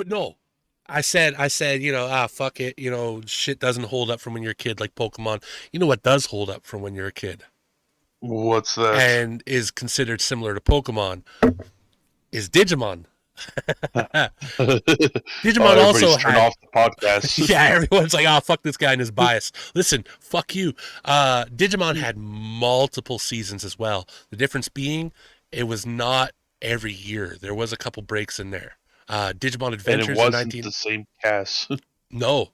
But no, fuck it. Shit doesn't hold up from when you're a kid like Pokemon. You know what does hold up from when you're a kid What's that? and is considered similar to Pokemon is Digimon. Oh, Digimon also everybody's turned had off the podcast. yeah, everyone's like, oh, fuck this guy and his bias. Listen, fuck you. Digimon had multiple seasons as well. The difference being, it was not every year. There was a couple breaks in there. Digimon And it Adventures in wasn't 19. the same cast. No,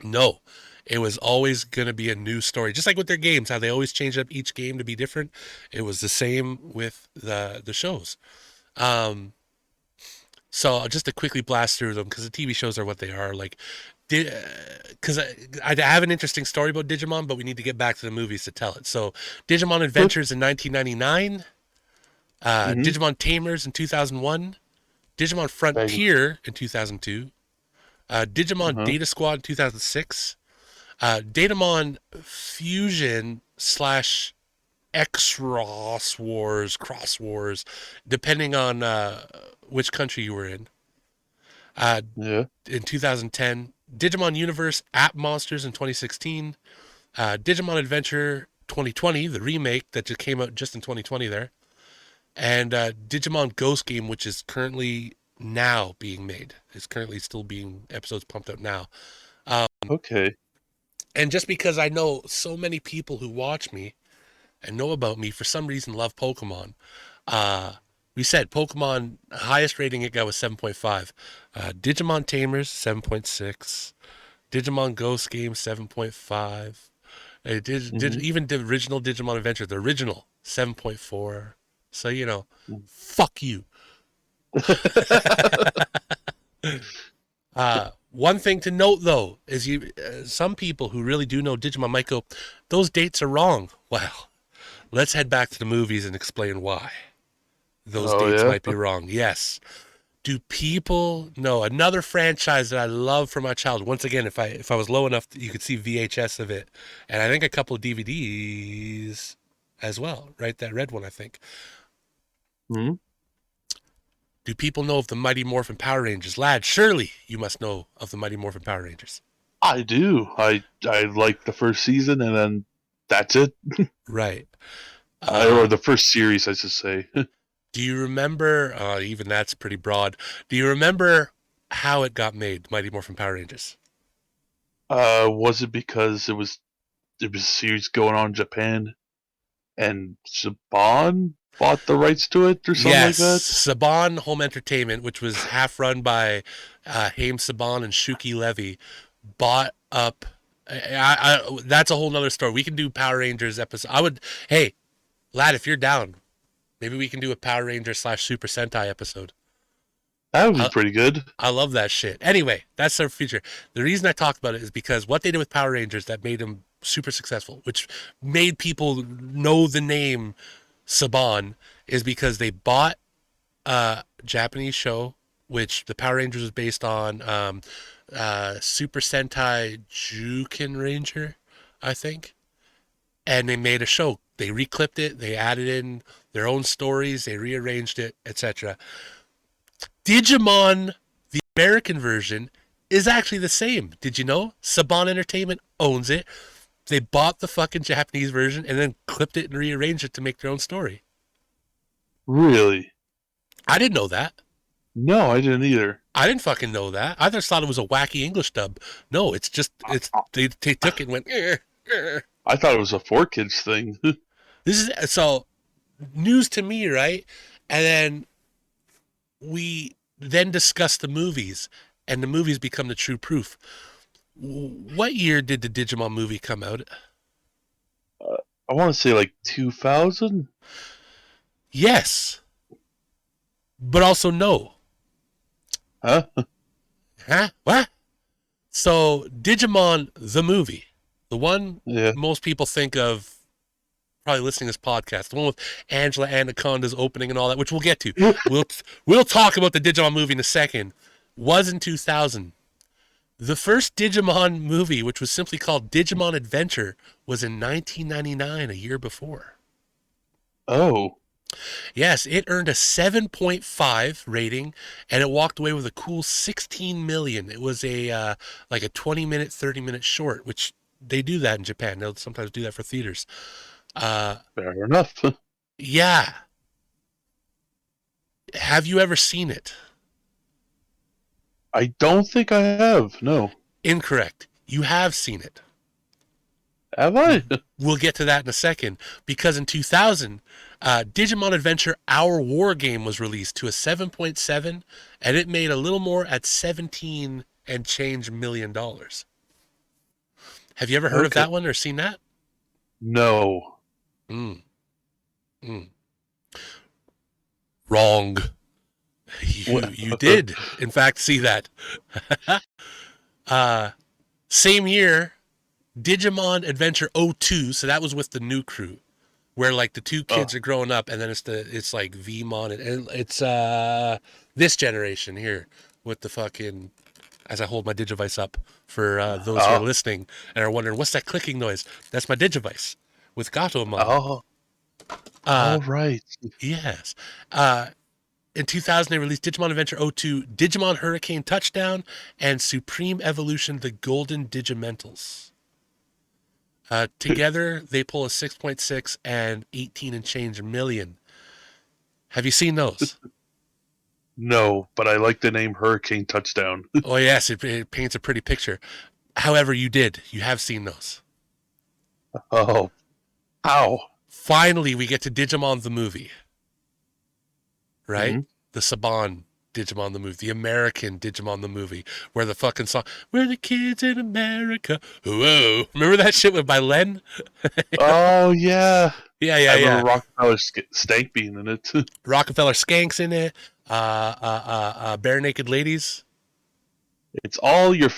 no. It was always going to be a new story. Just like with their games, how they always changed up each game to be different. It was the same with the shows. Um, so just to quickly blast through them, because the TV shows are what they are. Like, because I have an interesting story about Digimon, but we need to get back to the movies to tell it. So, Digimon Adventures in 1999, Mm-hmm. Digimon Tamers in 2001, Digimon Bang. Frontier in 2002, Digimon Uh-huh. Data Squad in 2006, Datamon Fusion slash X-Ross Wars, Cross Wars, depending on which country you were uh, Yeah. in 2010, Digimon Universe App Monsters in 2016, Digimon Adventure 2020, the remake that just came out just in 2020 there, and Digimon Ghost Game, which is currently now being made. It's currently still being episodes pumped out now. Um, Okay. and just because I know so many people who watch me and know about me for some reason love Pokemon, uh, we said Pokemon highest rating it got was 7.5. Digimon Tamers 7.6. Digimon Ghost Game 7.5. It did Mm-hmm. even the original Digimon Adventure, the original 7.4. So fuck you. One thing to note though is some people who really do know Digimon might go, those dates are wrong. Well, let's head back to the movies and explain why those Oh dates yeah. might be wrong. Yes. Do people know another franchise that I love from my childhood? Once again, if I was low enough, you could see VHS of it, and I think a couple of DVDs as well. Right, that red one, I think. Hmm. Do people know of the Mighty Morphin Power Rangers? Lad, surely you must know of the Mighty Morphin Power Rangers. I do. I like the first season, and then that's it. Right. Or Uh, the first series, I should say. do you remember? Even that's pretty broad. Do you remember how it got made, Mighty Morphin Power Rangers? Was it because it was a series going on in Japan, and Saban bought the rights to it, or something like Yes, that? Saban Home Entertainment, which was half run by Haim Saban and Shuki Levy, bought up. That's a whole nother story. We can do Power Rangers episode. Hey, lad, if you're down, maybe we can do a Power Ranger slash Super Sentai episode. That would be I, pretty good. I love that shit. Anyway, that's their future. The reason I talked about it is because what they did with Power Rangers that made them super successful, which made people know the name Saban, is because they bought Japanese show, which the Power Rangers was based on Super Sentai Juken Ranger, I think. And they made a show. They reclipped it, they added in their own stories, they rearranged it, etc. Digimon, the American version, is actually the same. Did you know? Saban Entertainment owns it. They bought the fucking Japanese version and then clipped it and rearranged it to make their own story. Really? I didn't know that. No, I didn't either. I didn't fucking know that. I just thought it was a wacky English dub. No, it's just it's they took it and went. I thought it was a 4 Kids thing. This is so news to me, right? And then we then discuss the movies, and the movies become the true proof. What year did the Digimon movie come out? I want to say like 2000. Yes, but also no. Huh? Huh? What? So Digimon the movie, the one Yeah. most people think of probably listening to this podcast, the one with Angela Anaconda's opening and all that, which we'll get to. We'll we'll talk about the Digimon movie in a second. Was in 2000. The first Digimon movie, which was simply called Digimon Adventure, was in 1999, a year before. Oh. Yes, it earned a 7.5 rating, and it walked away with a cool 16 million. It was a like a 20-minute, 30-minute short, which they do that in Japan. They'll sometimes do that for theaters. Uh, Fair enough. yeah. Have you ever seen it? I don't think I have. No. Incorrect. You have seen it. Have I? We'll get to that in a second, because in 2000, Digimon Adventure Our War Game was released to a 7.7, and it made a little more at 17 and change million dollars. Have you ever heard of Okay. that one or seen that? No. Mm, mm. Wrong. You did, in fact, see that. uh, Same year, Digimon Adventure 02, so that was with the new crew, where like the two Oh. kids are growing up, and then it's like Vmon, and it's this generation here with the fucking, as I hold my Digivice up for those who are Oh. listening and are wondering what's that clicking noise. That's my Digivice with Gatomon. Oh. Uh, All right. yes. In 2000, they released Digimon Adventure 02, Digimon Hurricane Touchdown, and Supreme Evolution: The Golden Digimentals. Together, they pull a 6.6 and 18 and change million. Have you seen those? No, but I like the name Hurricane Touchdown. Oh, yes, it paints a pretty picture. However, you did. You have seen those. Oh. How? Finally, we get to Digimon the movie, right? Hmm. The Saban Digimon the movie, the American Digimon the movie, where the fucking song, "We're the kids in America." Whoa. Remember that shit with by Len? Oh, yeah. Yeah, I yeah, remember yeah. Rockefeller Stank being in it. Rockefeller Skanks in it. Bare Naked Ladies. It's all your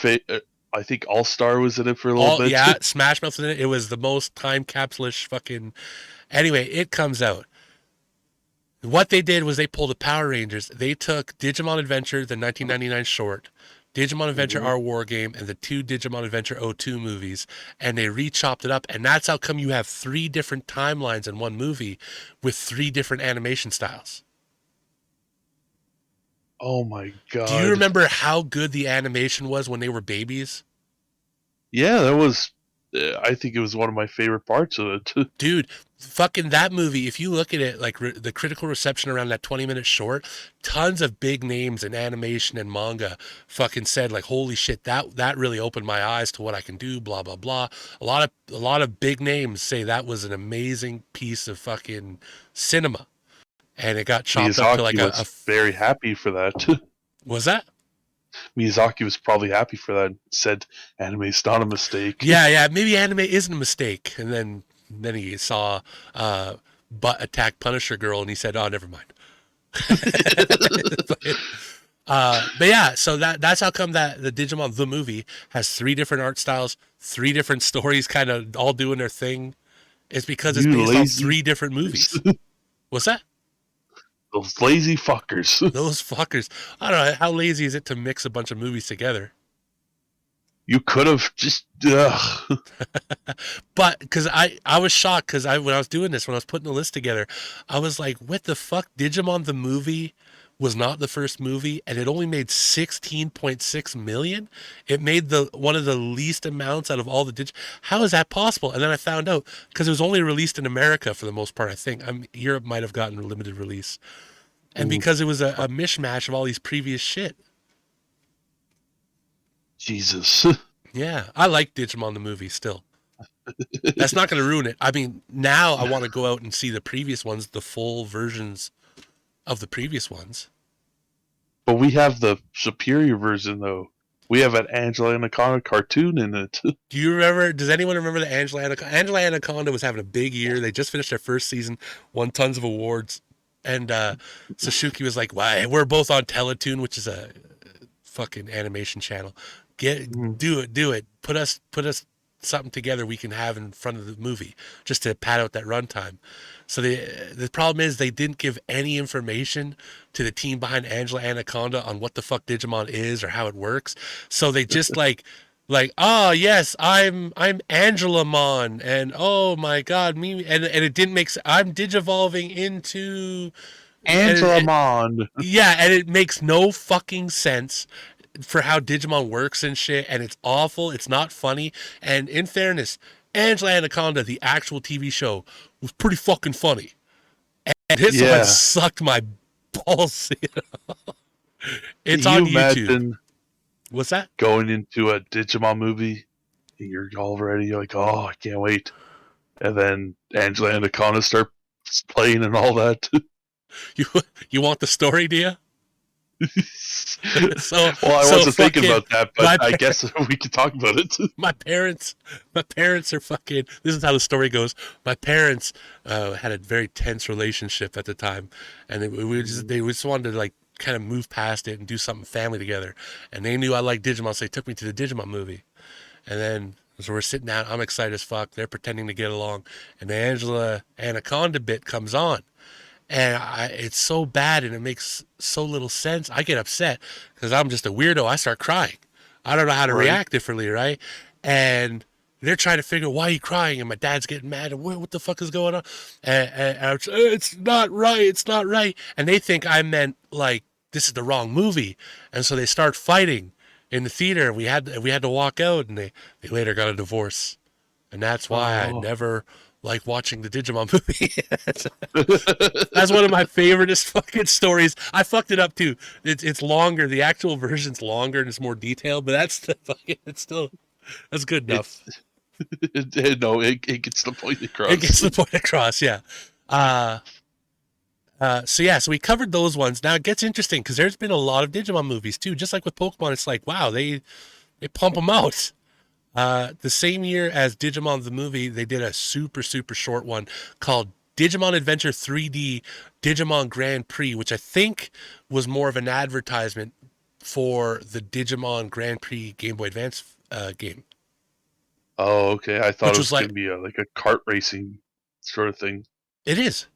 I think All Star was in it for a little All, bit. yeah, Smash Mouth in it. It was the most time capsule-ish fucking. Anyway, it comes out. What they did was they pulled the Power Rangers. They took Digimon Adventure, the 1999 short, Digimon Adventure Hmm. Our War Game, and the two Digimon Adventure 02 movies, and they re-chopped it up. And that's how come you have three different timelines in one movie with three different animation styles. Oh my Do you god. remember how good the animation was when they were babies? Yeah, that was. I think it was one of my favorite parts of it. Dude, fucking that movie, if you look at it, like the critical reception around that 20-minute short, tons of big names in animation and manga fucking said like, holy shit, that really opened my eyes to what I can do, blah blah blah. A lot of big names say that was an amazing piece of fucking cinema, and it got chopped up to Miyazaki like was very happy for that. was that? Miyazaki was probably happy for that. Said anime's not a mistake. Yeah, yeah, maybe anime isn't a mistake. And then he saw butt attack Punisher girl, and he said, "Oh, never mind." But yeah, so that's how come that the Digimon the movie has three different art styles, three different stories, kind of all doing their thing. It's because it's You based on lazy three different movies. fuckers. What's that? Those lazy fuckers. Those fuckers. I don't know how lazy is it to mix a bunch of movies together. You could have just. Ugh. But because I was shocked because when I was doing this, when I was putting the list together, I was like, what the fuck? Digimon the movie was not the first movie, and it only made 16.6 million. It made the one of the least amounts out of all the How is that possible? And then I found out because it was only released in America for the most part. I think Europe might have gotten a limited release, and Ooh, because it was a mishmash of all these previous shit. Jesus. Yeah, I like Digimon the movie still. That's not going to ruin it. I mean, now I want to go out and see the previous ones, the full versions of the previous ones. But we have the superior version, though. We have an Angela Anaconda cartoon in it. Do you remember? Does anyone remember the Angela Anaconda? Angela Anaconda was having a big year. They just finished their first season, won tons of awards, and Sasuke was like, "Why? We're both on Teletoon, which is a fucking animation channel. Do it. Put us something together we can have in front of the movie just to pad out that runtime." So the problem is they didn't give any information to the team behind Angela Anaconda on what the fuck Digimon is or how it works. So they just like, oh yes, I'm Angelamon, and oh my god, me, and it didn't make sense. I'm digivolving into, and Angelamon. yeah, and it makes no fucking sense for how Digimon works and shit, and it's awful. It's not funny. And in fairness, Angela Anaconda, the actual TV show, was pretty fucking funny. And this one Yeah. sucked my balls. It's on You YouTube. imagine What's that? going into a Digimon movie and you're already like, oh, I can't wait. And then Angela Anaconda start playing and all that. You you want the story, do you? So Well, I so wasn't thinking fucking about that, but I guess we could talk about it. my parents are fucking. This is how the story goes. My parents had a very tense relationship at the time, and they just wanted to like kind of move past it and do something family together. And they knew I liked Digimon, so they took me to the Digimon movie. And then so we're sitting down. I'm excited as fuck. They're pretending to get along, and the Angela Anaconda bit comes on, and it's so bad and it makes so little sense. I get upset because I'm just a weirdo. I start crying. I don't know how to Right. react differently, right? And they're trying to figure why are you crying, and my dad's getting mad. And what the fuck is going on? And I'm just, it's not right. It's not right. And they think I meant like this is the wrong movie, and so they start fighting in the theater. And we had to walk out, and they later got a divorce, and that's why I Oh. never like watching the Digimon movie. That's one of my favoriteest fucking stories. I fucked it up too. It's longer. The actual version's longer and it's more detailed, but that's the fucking. It's still that's good enough. No, it gets the point across. It gets the point across. Yeah. Uh, so we covered those ones. Now it gets interesting because there's been a lot of Digimon movies too. Just like with Pokemon, it's like wow, they pump them out. The same year as Digimon the movie, they did a super super short one called Digimon Adventure 3D Digimon Grand Prix, which I think was more of an advertisement for the Digimon Grand Prix Game Boy Advance game, Oh, okay. I thought which it was was going like to be like a kart racing sort of thing. it is.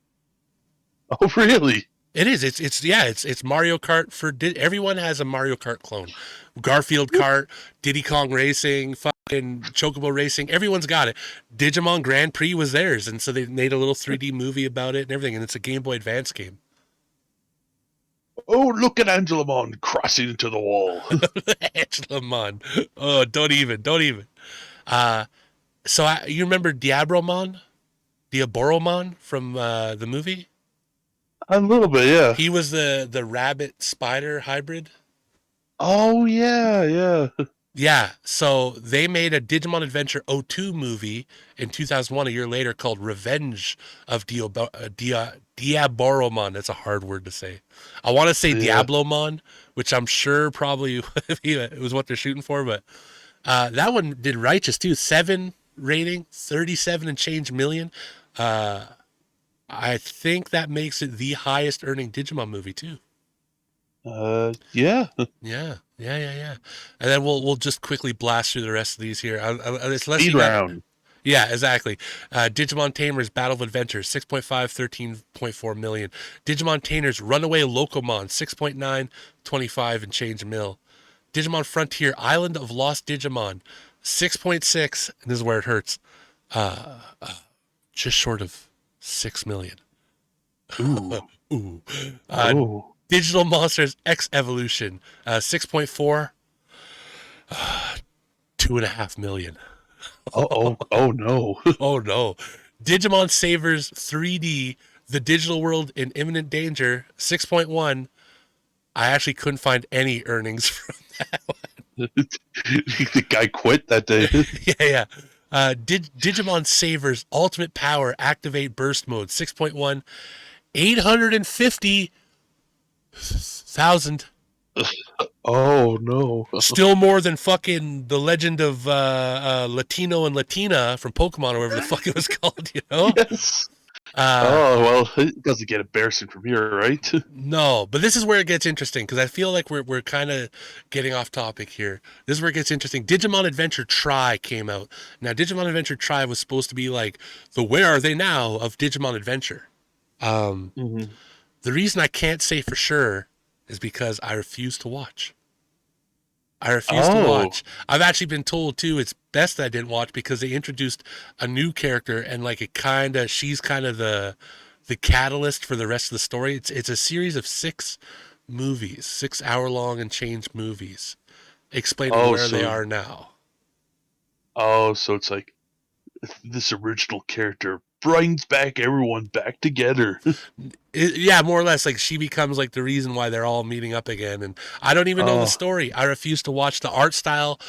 Oh, really? It is. It's Mario Kart for everyone has a Mario Kart clone. Garfield Kart, Diddy Kong Racing, fucking Chocobo Racing. Everyone's got it. Digimon Grand Prix was theirs, and so they made a little 3D movie about it and everything. And it's a Game Boy Advance game. Oh, look at Angelamon crossing into the wall. Angelamon. Oh, don't even. Uh, you remember Diaboromon from the movie? A little bit, yeah. He was the rabbit spider hybrid. Oh, yeah, yeah. Yeah, so they made a Digimon Adventure '02 movie in 2001, a year later, called Revenge of Diaboromon. That's a hard word to say. I want to say Yeah. Diablomon, which I'm sure probably it was what they're shooting for, but that one did righteous too. 7 rating, 37 and change million. I think that makes it the highest earning Digimon movie too. Yeah. Yeah. And then we'll just quickly blast through the rest of these here. Unless Speed you got, round. yeah, exactly. Digimon Tamers Battle of Adventures 6.5, 13.4 million. Digimon Tamers Runaway Locomon 6.9, 25 and change mil. Digimon Frontier Island of Lost Digimon 6.6, and this is where it hurts. Just short of 6 million. Ooh. Ooh. Oh. Digital Monsters X Evolution 6.4, 2.5 million. Oh no. Oh no. Digimon Savers 3D The Digital World in Imminent Danger 6.1. I actually couldn't find any earnings from The guy quit that day. yeah. Digimon Savers Ultimate Power Activate Burst Mode 6.1, 850,000. Oh no. Still more than fucking the Legend of Latino and Latina from Pokemon or whatever the fuck it was called, you know? Yes. Uh, Oh well, it doesn't get embarrassing from here, right? no, but this is where it gets interesting because I feel like we're kind of getting off topic here. This is where it gets interesting. Digimon Adventure Tri came out. Now, Digimon Adventure Tri was supposed to be like the Where Are They Now of Digimon Adventure. Mm-hmm. The reason I can't say for sure is because I refuse to watch. I refuse to Oh, watch. I've actually been told too it's best that I didn't watch because they introduced a new character and like it kind of she's kind of the catalyst for the rest of the story. It's a series of 6 movies, 6 hour long and change movies explaining oh, where they so are now. so it's like this original character brings back everyone back together. Yeah, more or less. Like she becomes like the reason why they're all meeting up again, and I don't even know the Oh, story. I refuse to watch. The art style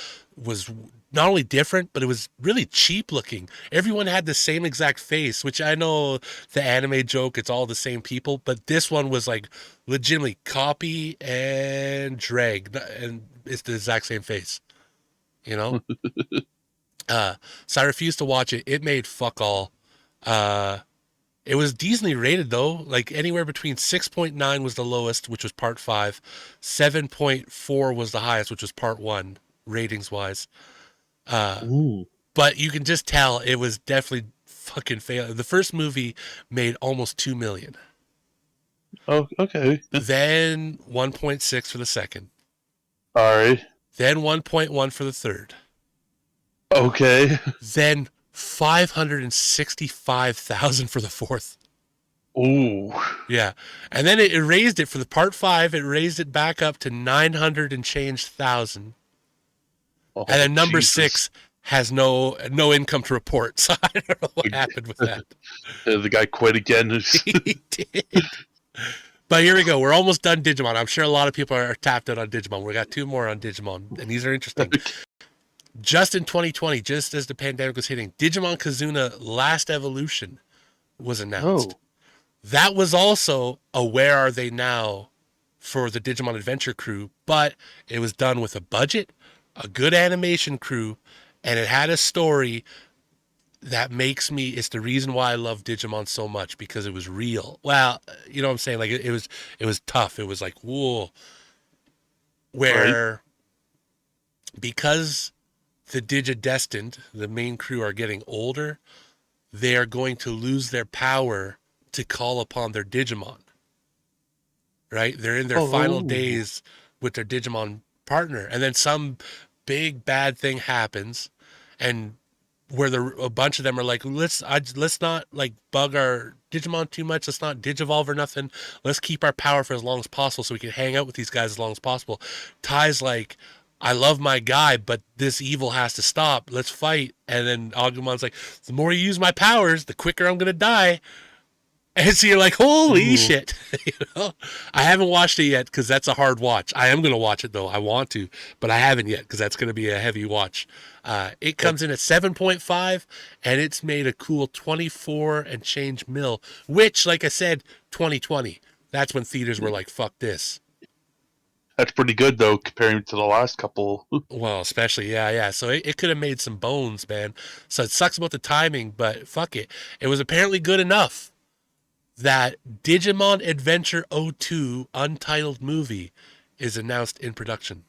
was not only different, but it was really cheap looking. Everyone had the same exact face, which I know the anime joke. It's all the same people, but this one was like legitimately copy and drag, and it's the exact same face. You know. So I refused to watch it. It made fuck all. Uh, it was decently rated though, like anywhere between 6.9 was the lowest, which was part 5, 7.4 was the highest, which was part 1, ratings wise. ooh. But you can just tell it was definitely fucking fail. The first movie made almost 2 million. Oh, okay. Then 1.6 for the second. All right. Then 1.1 for the third. Okay. Then 565,000 for the fourth. Ooh. Yeah. And then it raised it for the part 5, it raised it back up to 900 and change thousand. And Oh, then number Jesus. 6 has no income to report. So I don't know what happened with that. The guy quit again. He did. But here we go. We're almost done Digimon. I'm sure a lot of people are tapped out on Digimon. We got 2 more on Digimon, and these are interesting. Just in 2020, just as the pandemic was hitting, Digimon Kazuna Last Evolution was announced. Oh. That was also a Where Are They Now for the Digimon Adventure crew, but it was done with a budget, a good animation crew, and it had a story that makes me, it's the reason why I love Digimon so much because it was real. Well, you know what I'm saying? Like it was tough. It was like, whoa, Right. where because the Digidestined, the main crew are getting older, they are going to lose their power to call upon their Digimon. Right? They're in their final Oh. days with their Digimon partner, and then some big bad thing happens, and where a bunch of them are like, let's not like bug our Digimon too much. Let's not digivolve or nothing. Let's keep our power for as long as possible so we can hang out with these guys as long as possible. Ty's like, I love my guy, but this evil has to stop. Let's fight. And then Agumon's like, the more you use my powers, the quicker I'm gonna die. And so you're like, holy Ooh. shit. You know? I haven't watched it yet because that's a hard watch. I am going to watch it though. I want to, but I haven't yet because that's going to be a heavy watch. It Yep. comes in at 7.5 and it's made a cool 24 and change mil, which, like I said, 2020. That's when theaters were like, fuck this. That's pretty good though, comparing to the last couple. Well, especially, yeah, yeah. So it could have made some bones, man. So it sucks about the timing, but fuck it. It was apparently good enough that Digimon Adventure 02 untitled movie is announced in production.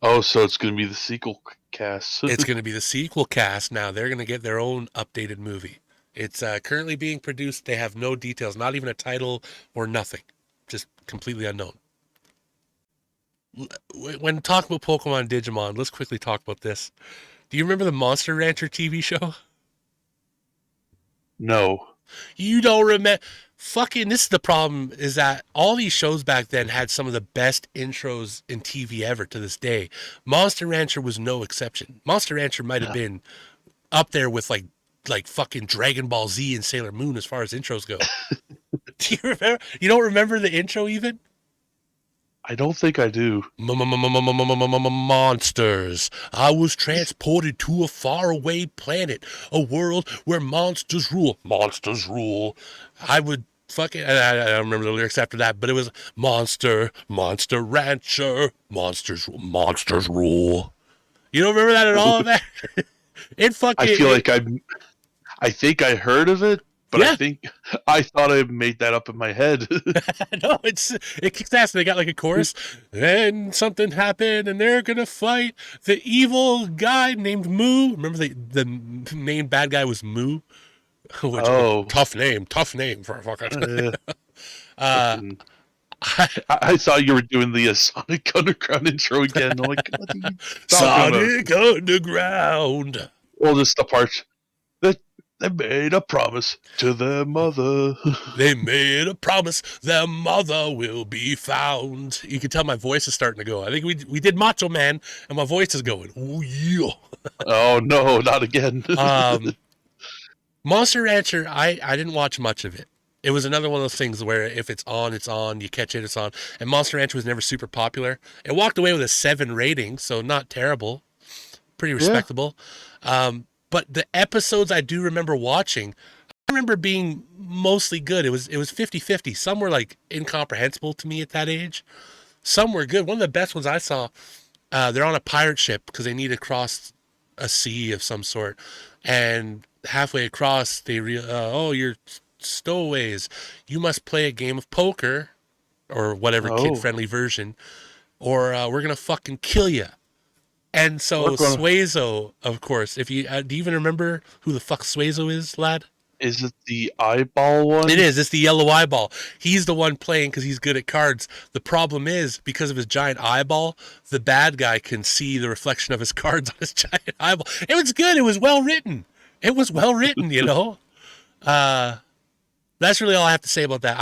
Oh, so it's going to be the sequel cast. It's going to be the sequel cast now. They're going to get their own updated movie. It's currently being produced. They have no details, not even a title or nothing. Just completely unknown. When talking about Pokemon and Digimon, let's quickly talk about this. Do you remember the Monster Rancher TV show? No. You don't remember. Fucking, this is the problem is that all these shows back then had some of the best intros in TV ever to this day. Monster Rancher was no exception. Monster Rancher might have been up there with like fucking Dragon Ball Z and Sailor Moon as far as intros go. Do you remember? You don't remember the intro even? I don't think I do. Monsters. I was transported to a faraway planet, a world where monsters rule. Monsters rule. I would fucking. I don't remember the lyrics after that, but it was Monster Rancher, monsters rule. You don't remember that at all, man? It I fucking feel it, like I think I heard of it, but yeah. I thought I made that up in my head. No, it kicks ass. They got like a chorus. Then something happened, and they're gonna fight the evil guy named Moo. Remember the main bad guy was Moo, which Oh, tough name for a fucking. fucking I thought you were doing the Sonic Underground intro again. I'm like, what are you talking about? Sonic Underground. Well, just the part that they made a promise to their mother. They made a promise their mother will be found. You can tell my voice is starting to go. I think we did Macho Man, and my voice is going. Oh yeah. Oh no, not again. Monster Rancher, I didn't watch much of it. It was another one of those things where if it's on, it's on. You catch it, it's on. And Monster Rancher was never super popular. It walked away with a 7 rating, so not terrible. Pretty Yeah. respectable. But the episodes I do remember watching, I remember being mostly good. It was 50-50. Some were like incomprehensible to me at that age. Some were good. One of the best ones I saw, they're on a pirate ship because they need to cross a sea of some sort. And halfway across, they oh, you're stowaways. You must play a game of poker or whatever Oh, kid-friendly version, or we're going to fucking kill you. And so we're gonna. Suezo, of course, if you do you even remember who the fuck Suezo is, lad? Is it the eyeball It one? is. It's the yellow eyeball. He's the one playing because he's good at cards. The problem is because of his giant eyeball, the bad guy can see the reflection of his cards on his giant eyeball. It was good. It was well written. It was well written. You know. That's really all I have to say about that.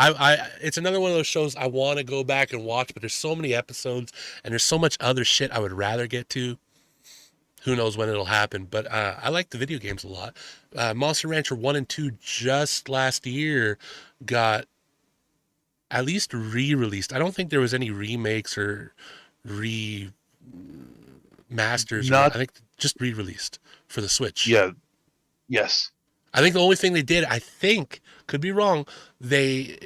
It's another one of those shows I want to go back and watch, but there's so many episodes and there's so much other shit I would rather get to. Who knows when it'll happen? But I like the video games a lot. Monster Rancher 1 and 2 just last year got at least re-released. I don't think there was any remakes or remasters. Or I Not. think just re-released for the Switch. Yeah. Yes. I think the only thing they did, I think, could be wrong, they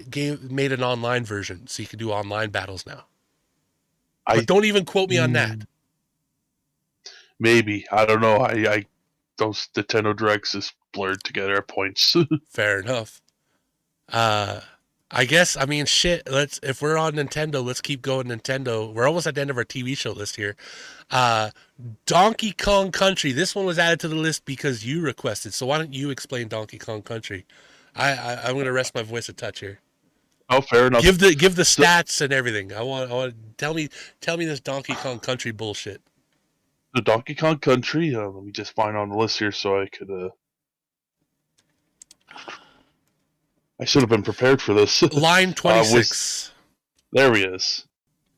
made an online version so you can do online battles now. But I don't even quote me on that. maybe. I don't know. I those Nintendo Directs is blurred together at points. Fair enough. I guess I mean shit. If we're on Nintendo, let's keep going Nintendo. We're almost at the end of our TV show list here. Uh, Donkey Kong Country. This one was added to the list because you requested. So why don't you explain Donkey Kong Country? I'm gonna rest my voice a touch here. Oh, fair enough. Give the So, stats and everything. I want tell me this Donkey Kong Country bullshit. the Donkey Kong Country. Let me just find on the list here so I could. I should have been prepared for this. Line Was 26. there he is.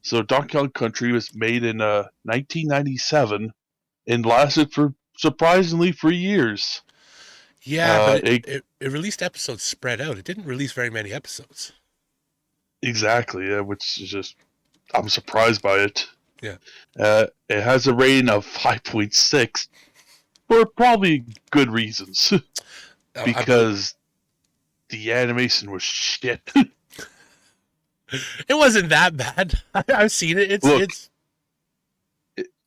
So Donkey Kong Country was made in 1997 and lasted for surprisingly for years. Yeah, but It, it released episodes spread out. It didn't release very many episodes. exactly, yeah, which is just I'm surprised by it. Yeah. It has a rating of 5.6 for probably good reasons because the animation was shit. It wasn't that bad. I've seen it. Look, It's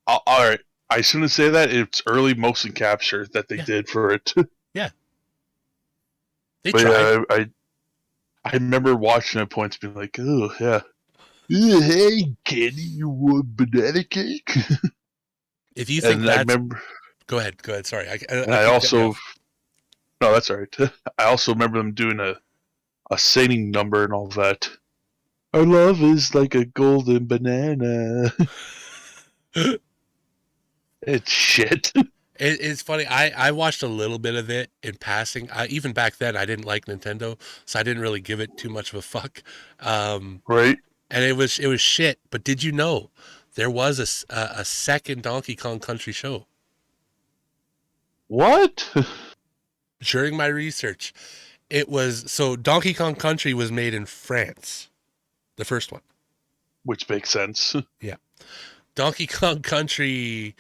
all right. I shouldn't say that. It's early motion capture that they Yeah. did for it. yeah. They But tried. yeah, I remember watching at points being like, oh yeah. Hey, Kenny, you want banana cake? If you think And I that's remember, go ahead. Sorry. I and I keep cutting you also, off. no, that's all right. I also remember them doing a singing number and all that. Our love is like a golden banana. It's shit. It's funny. I watched a little bit of it in passing. Even back then, I didn't like Nintendo, so I didn't really give it too much of a fuck. Right? And it was shit. But did you know there was a second Donkey Kong Country show? What? During my research, it was so Donkey Kong Country was made in France, the first one. Which makes sense. Yeah. Donkey Kong Country,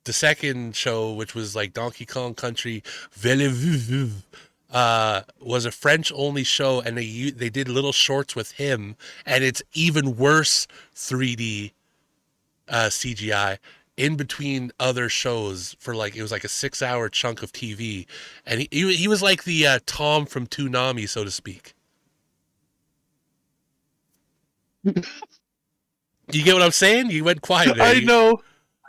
the second show, which was like Donkey Kong Country Vele was a French only show, and they did little shorts with him, and it's even worse 3D CGI in between other shows for like it was like a 6-hour chunk of TV, and he was like the Tom from Toonami, so to speak. You get what I'm saying? You went quiet there. I know.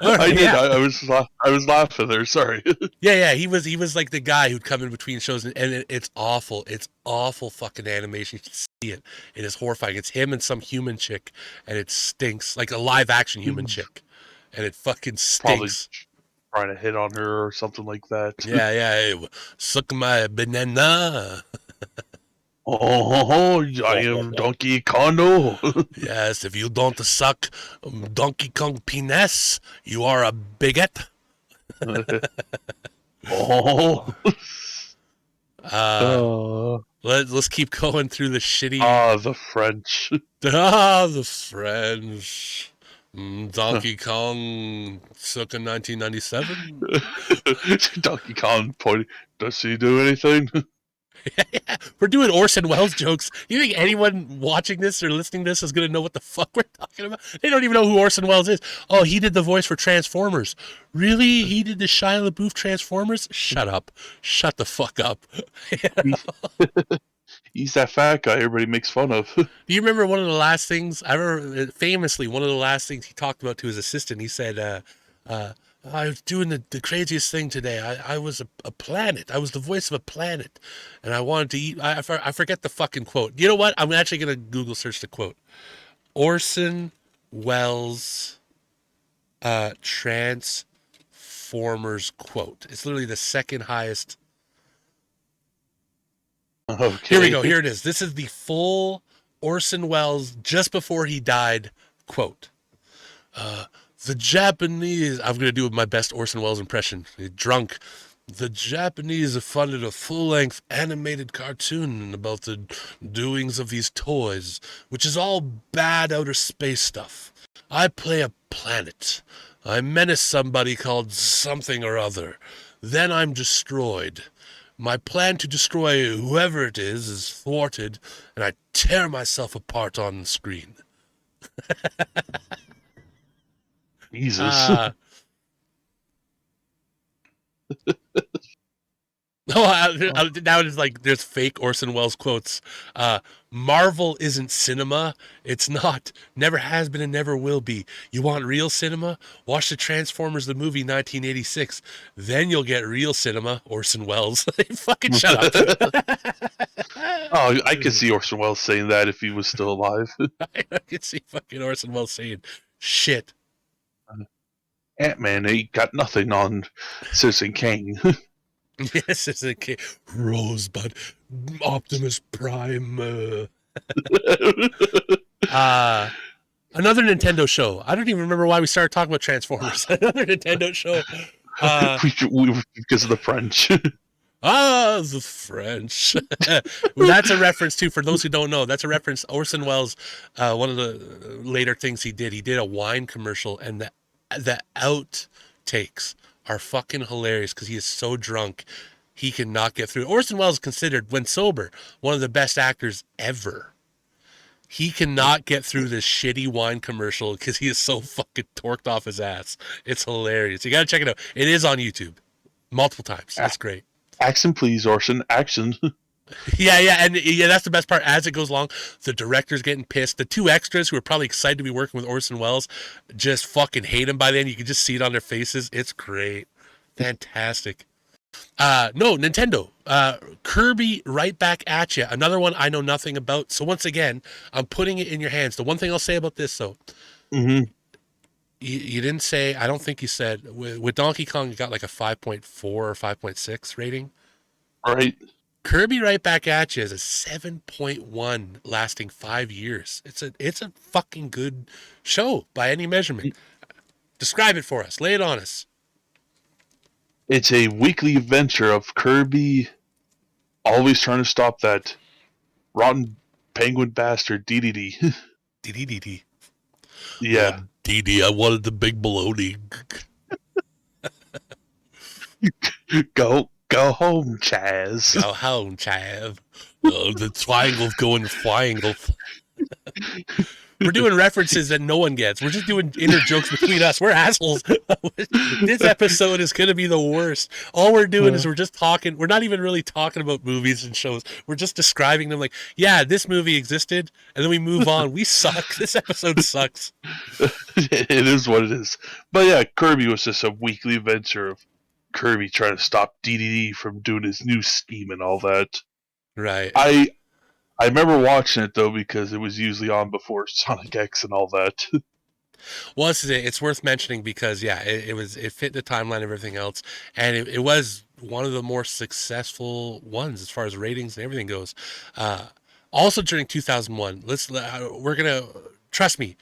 I did. Yeah. I was laughing there. Sorry. Yeah. He was like the guy who'd come in between shows, and it's awful. It's awful fucking animation. You should see it. It is horrifying. It's him and some human chick, and it stinks like a live action human chick, and it fucking Probably stinks. trying to hit on her or something like that. Yeah. Hey, suck my banana. Oh, I am Donkey Kondo. Yes, if you don't suck Donkey Kong penis, you are a bigot. Oh. Let's keep going through the shitty. The French. The French. Donkey Kong, circa 1997. Donkey Kong pointing. Does he do anything? Yeah, we're doing Orson Welles jokes. You think anyone watching this or listening to this is going to know what the fuck we're talking about? They don't even know who Orson Welles is. Oh, he did the voice for Transformers. Really? He did the Shia LaBeouf Transformers? Shut up. Shut the fuck up. He's that fat guy everybody makes fun of. Do you remember one of the last things, I remember famously, one of the last things he talked about to his assistant, he said, I was doing the craziest thing today. I was a planet. I was the voice of a planet. And I wanted to eat. I forget the fucking quote. You know what? I'm actually going to Google search the quote. Orson Welles Transformers quote. It's literally the second highest. Okay. Here we go. Here it is. This is the full Orson Welles just before he died quote. The Japanese, I'm going to do my best Orson Welles impression. Drunk. The Japanese have funded a full-length animated cartoon about the doings of these toys, which is all bad outer space stuff. I play a planet. I menace somebody called something or other. Then I'm destroyed. My plan to destroy whoever it is thwarted, and I tear myself apart on the screen. Jesus. Now it's like there's fake Orson Welles quotes. Marvel isn't cinema. It's not. Never has been and never will be. You want real cinema? Watch the Transformers the movie 1986. Then you'll get real cinema. Orson Welles. Fucking shut up. Oh, I could see Orson Welles saying that if he was still alive. I could see fucking Orson Welles saying shit. Ant-Man ain't got nothing on Citizen Kane. Yes, it's a Rosebud, Optimus Prime. Another Nintendo show. I don't even remember why we started talking about Transformers. Another Nintendo show. Because of the French. The French. Well, that's a reference too. For those who don't know, that's a reference. Orson Welles. One of the later things he did a wine commercial, and the outtakes are fucking hilarious because he is so drunk he cannot get through. Orson Welles is considered, when sober, one of the best actors ever. He cannot get through this shitty wine commercial because he is so fucking torqued off his ass. It's hilarious. You gotta check it out. It is on YouTube multiple times. It's great. Action, please, Orson. Action. Yeah, and that's the best part. As it goes along, the director's getting pissed. The two extras who are probably excited to be working with Orson Welles just fucking hate him by then. You can just see it on their faces. It's great. Fantastic. No, Nintendo. Kirby right back at you. Another one I know nothing about. So once again, I'm putting it in your hands. The one thing I'll say about this, though, you didn't say, I don't think you said, with Donkey Kong, you got like a 5.4 or 5.6 rating. Right. Kirby right back at you is a 7.1 lasting 5 years. It's a fucking good show by any measurement. Describe it for us. Lay it on us. It's a weekly adventure of Kirby always trying to stop that rotten penguin bastard DDD. DDD. Yeah. DD, I wanted the big baloney. Go home, Chaz. Go home, Chav. The triangle's going triangle. We're doing references that no one gets. We're just doing inner jokes between us. We're assholes. This episode is going to be the worst. All we're doing is we're just talking. We're not even really talking about movies and shows. We're just describing them like, yeah, this movie existed. And then we move on. We suck. This episode sucks. It is what it is. But yeah, Kirby was just a weekly adventure of Kirby trying to stop DDD from doing his new scheme and all that. Right. I remember watching it though because it was usually on before Sonic X and all that. Well, it's worth mentioning because yeah, it fit the timeline of everything else, and it was one of the more successful ones as far as ratings and everything goes. Uh, Also during 2001, we're gonna trust me.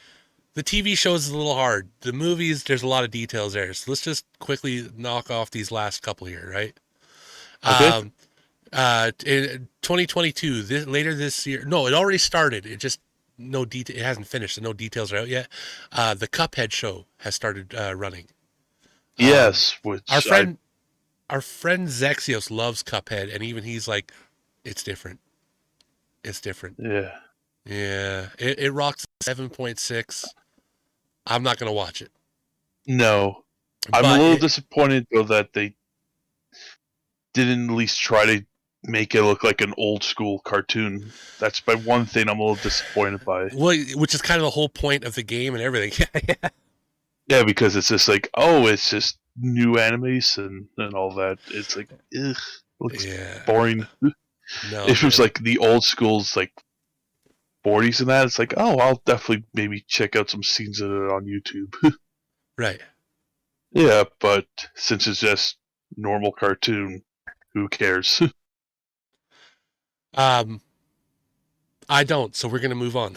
The TV shows is a little hard. The movies, there's a lot of details there. So let's just quickly knock off these last couple here, right? Okay. In 2022, later this year. No, it already started. It just no detail. It hasn't finished, so no details are out yet. The Cuphead show has started running. Yes, which Our friend, our friend Zexios loves Cuphead, and even he's like, it's different. It's different. yeah. Yeah, it rocks 7.6. I'm not gonna watch it, No. I'm a but little disappointed though that they didn't at least try to make it look like an old school cartoon. That's my one thing I'm a little disappointed by. well, which is kind of the whole point of the game and everything. Yeah, Yeah, because it's just like, oh, it's just new animation and all that. It's like, ugh, looks yeah. boring. No, If it was man. like the old schools, like 40s and that, it's like, oh, I'll definitely maybe check out some scenes of it on YouTube. Right. Yeah, but since it's just normal cartoon, who cares? Um, I don't, so we're gonna move on.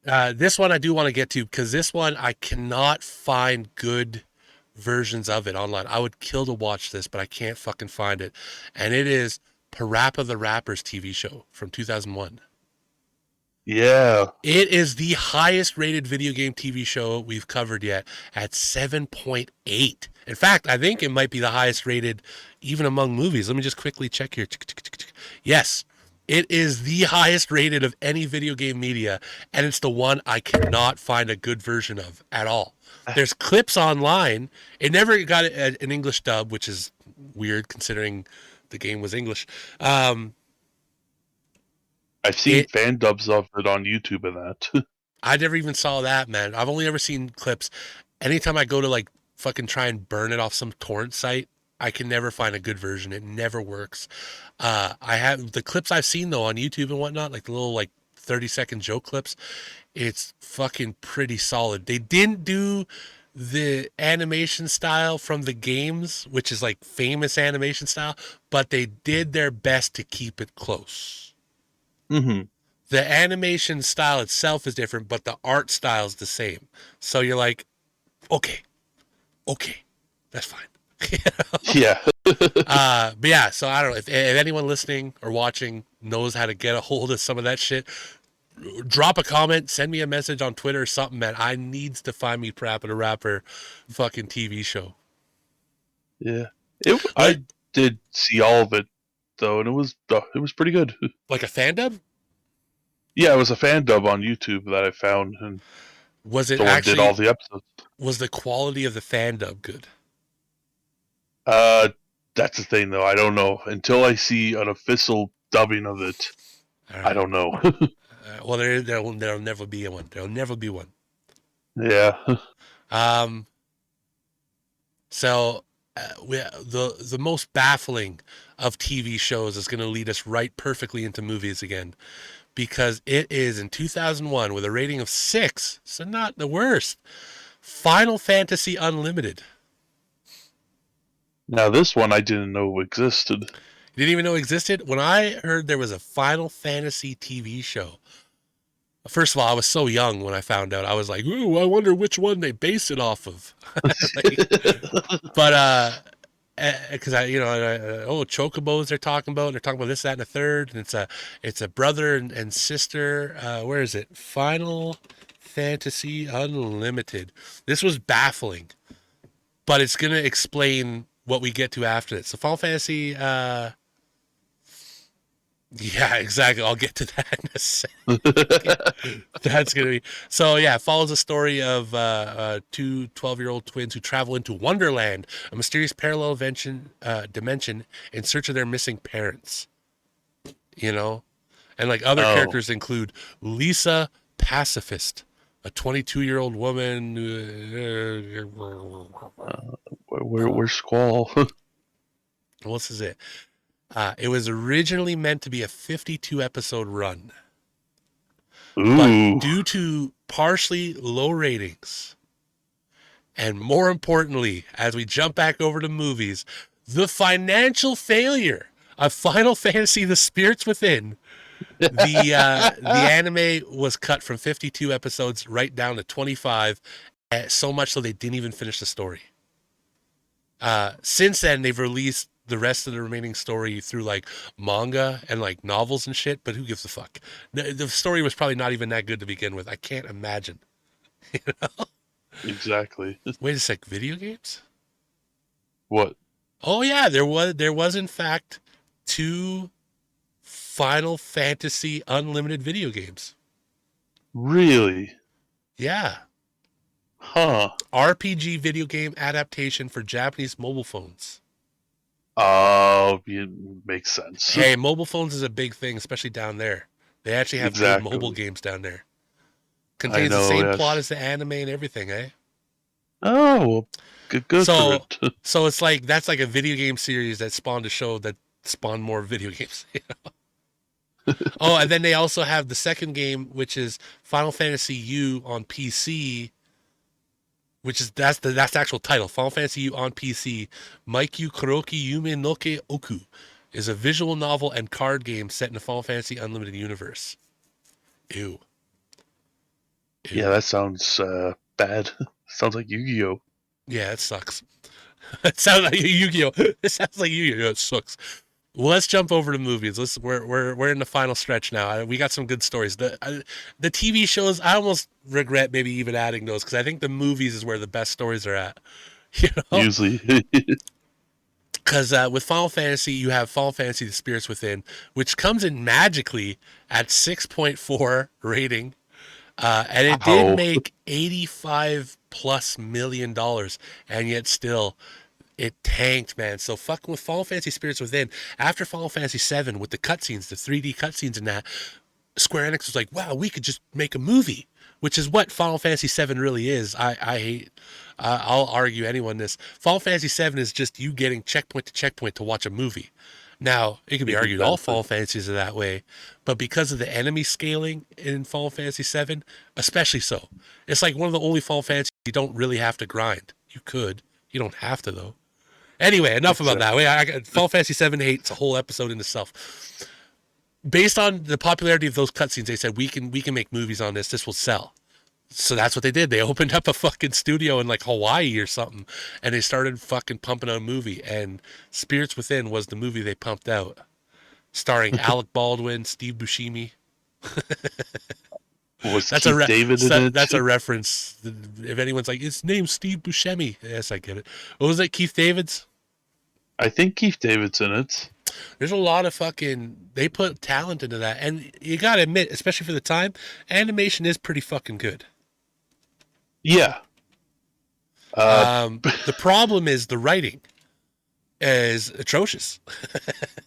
uh, this one I do want to get to because this one I cannot find good versions of it online. I would kill to watch this, but I can't fucking find it. And it is PaRappa the Rapper's TV show from 2001. Yeah. It is the highest rated video game TV show we've covered yet at 7.8. In fact, I think it might be the highest rated even among movies. Let me just quickly check here. Yes, it is the highest rated of any video game media, and it's the one I cannot find a good version of at all. There's clips online. It never got an English dub, which is weird considering the game was English. I've seen It fan dubs of it on YouTube and that. I never even saw that, man. I've only ever seen clips. Anytime I go to like fucking try and burn it off some torrent site, I can never find a good version. It never works. I have the clips I've seen though on YouTube and whatnot, like the little like 30-second joke clips. It's fucking pretty solid. They didn't do the animation style from the games, which is like famous animation style, but they did their best to keep it close. hmm The animation style itself is different, but the art style is the same. So you're like, okay, that's fine. Yeah. But yeah, so I don't know if anyone listening or watching knows how to get a hold of some of that shit. Drop a comment, send me a message on Twitter or something, man. I needs to find me PaRappa the Rapper fucking TV show. Yeah. Like, I did see all of it though, and it was pretty good. like a fan dub? Yeah, it was a fan dub on YouTube that I found, and Was it the one did all actually, the episodes. was the quality of the fan dub good? Uh, that's the thing though. I don't know until I see an official dubbing of it. All I right. don't know. Well, there'll never be one. There'll never be one. Yeah. Um, So the most baffling of TV shows is going to lead us right perfectly into movies again, because it is in 2001 with a rating of 6, so not the worst. Final Fantasy Unlimited. Now this one I didn't know existed. You didn't even know it existed? When I heard there was a Final Fantasy TV show, first of all, I was so young when I found out. I was like, ooh, I wonder which one they base it off of. Like, but because chocobos they're talking about, and they're talking about this, that, and the third, and it's a brother and sister. Where is it? Final Fantasy Unlimited. This was baffling, but it's gonna explain what we get to after this. So Final Fantasy Yeah, exactly. I'll get to that in a second. That's gonna be so. Yeah, it follows the story of two 12-year-old twins who travel into Wonderland, a mysterious parallel dimension, in search of their missing parents. You know, and like other Oh, characters include Lisa Pacifist, a 22-year-old woman. where's Squall? What's is it? It was originally meant to be a 52 episode run, but Ooh. due to partially low ratings, and more importantly, as we jump back over to movies, the financial failure of Final Fantasy: The Spirits Within, the anime was cut from 52 episodes right down to 25, so much so they didn't even finish the story. Since then, they've released the rest of the remaining story through like manga and like novels and shit. But who gives a fuck? The story was probably not even that good to begin with. I can't imagine. Exactly. Wait a sec, video games? What? Oh yeah, there was in fact two Final Fantasy Unlimited video games. Really? Yeah, Huh. RPG video game adaptation for Japanese mobile phones. Oh, it makes sense. Hey, mobile phones is a big thing, especially down there. They actually have good mobile Exactly. games down there. I Contains the know, same plot yes. as the anime and everything, eh? Oh, well, good for So, it. so it's like that's like a video game series that spawned a show that spawned more video games. Oh, and then they also have the second game, which is Final Fantasy U on PC, which is that's the actual title. Final Fantasy U on PC. Maikyu Kuroki Yume Noke Oku is a visual novel and card game set in the Final Fantasy Unlimited universe. Ew. Yeah, Ew. that sounds bad. Sounds like Yu-Gi-Oh! Yeah, it sucks. It sounds like Yu-Gi-Oh. It sounds like Yu-Gi-Oh. It sucks. Well, let's jump over to movies. We're in the final stretch now. We got some good stories. The TV shows, I almost regret maybe even adding those because I think the movies is where the best stories are at. You know, Usually. because with Final Fantasy, you have Final Fantasy: The Spirits Within, which comes in magically at 6.4 rating, and it did Wow. make 85+ million dollars, and yet still it tanked, man. So fucking with Final Fantasy Spirits Within, after Final Fantasy VII with the cutscenes, the 3D cutscenes and that, Square Enix was like, wow, we could just make a movie, which is what Final Fantasy VII really is. I hate, I'll argue anyone this. Final Fantasy VII is just you getting checkpoint to checkpoint to watch a movie. Now, it could be argued all Exactly. Final Fantasies are that way, but because of the enemy scaling in Final Fantasy VII, especially so. It's like one of the only Final Fantasies you don't really have to grind. You could. You don't have to, though. Anyway, enough about that. Exactly. Wait, I got Final Fantasy 7 8. It's a whole episode in itself. Based on the popularity of those cutscenes, they said we can make movies on this. This will sell. So that's what they did. They opened up a fucking studio in like Hawaii or something, and they started fucking pumping out a movie. And Spirits Within was the movie they pumped out, starring Alec Baldwin, Steve Buscemi. Was That's a Keith David in it? that's a reference. If anyone's like, it's named Steve Buscemi, yes, I get it. What was it? Keith David's. I think Keith David's in it. There's a lot of fucking. They put talent into that, and you gotta admit, especially for the time, animation is pretty fucking good. Yeah. Uh, The problem is the writing is atrocious.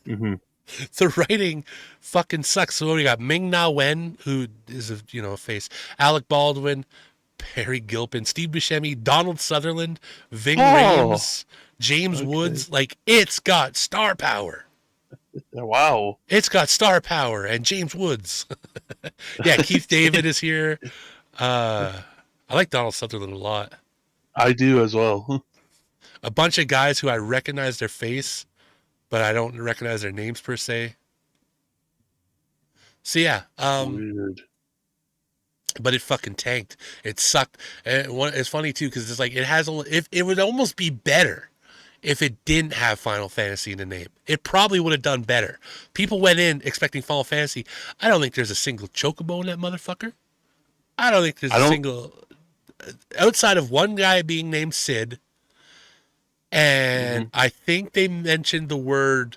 mhm. The writing fucking sucks. So we got Ming Na Wen, who is a face, Alec Baldwin, Perry Gilpin, Steve Buscemi, Donald Sutherland, Ving Oh, Rhames, James okay. Woods. Like it's got star power. Wow. It's got star power and James Woods. Yeah, Keith David is here. I like Donald Sutherland a lot. I do as well. A bunch of guys who I recognize their face, but I don't recognize their names per se. So yeah, Weird. but it fucking tanked. It sucked. And it's funny too because it's like it has. If it would almost be better if it didn't have Final Fantasy in the name. It probably would have done better. People went in expecting Final Fantasy. I don't think there's a single chocobo in that motherfucker. I don't think there's I a don't. single outside of one guy being named Sid, and Mhm. I think they mentioned the word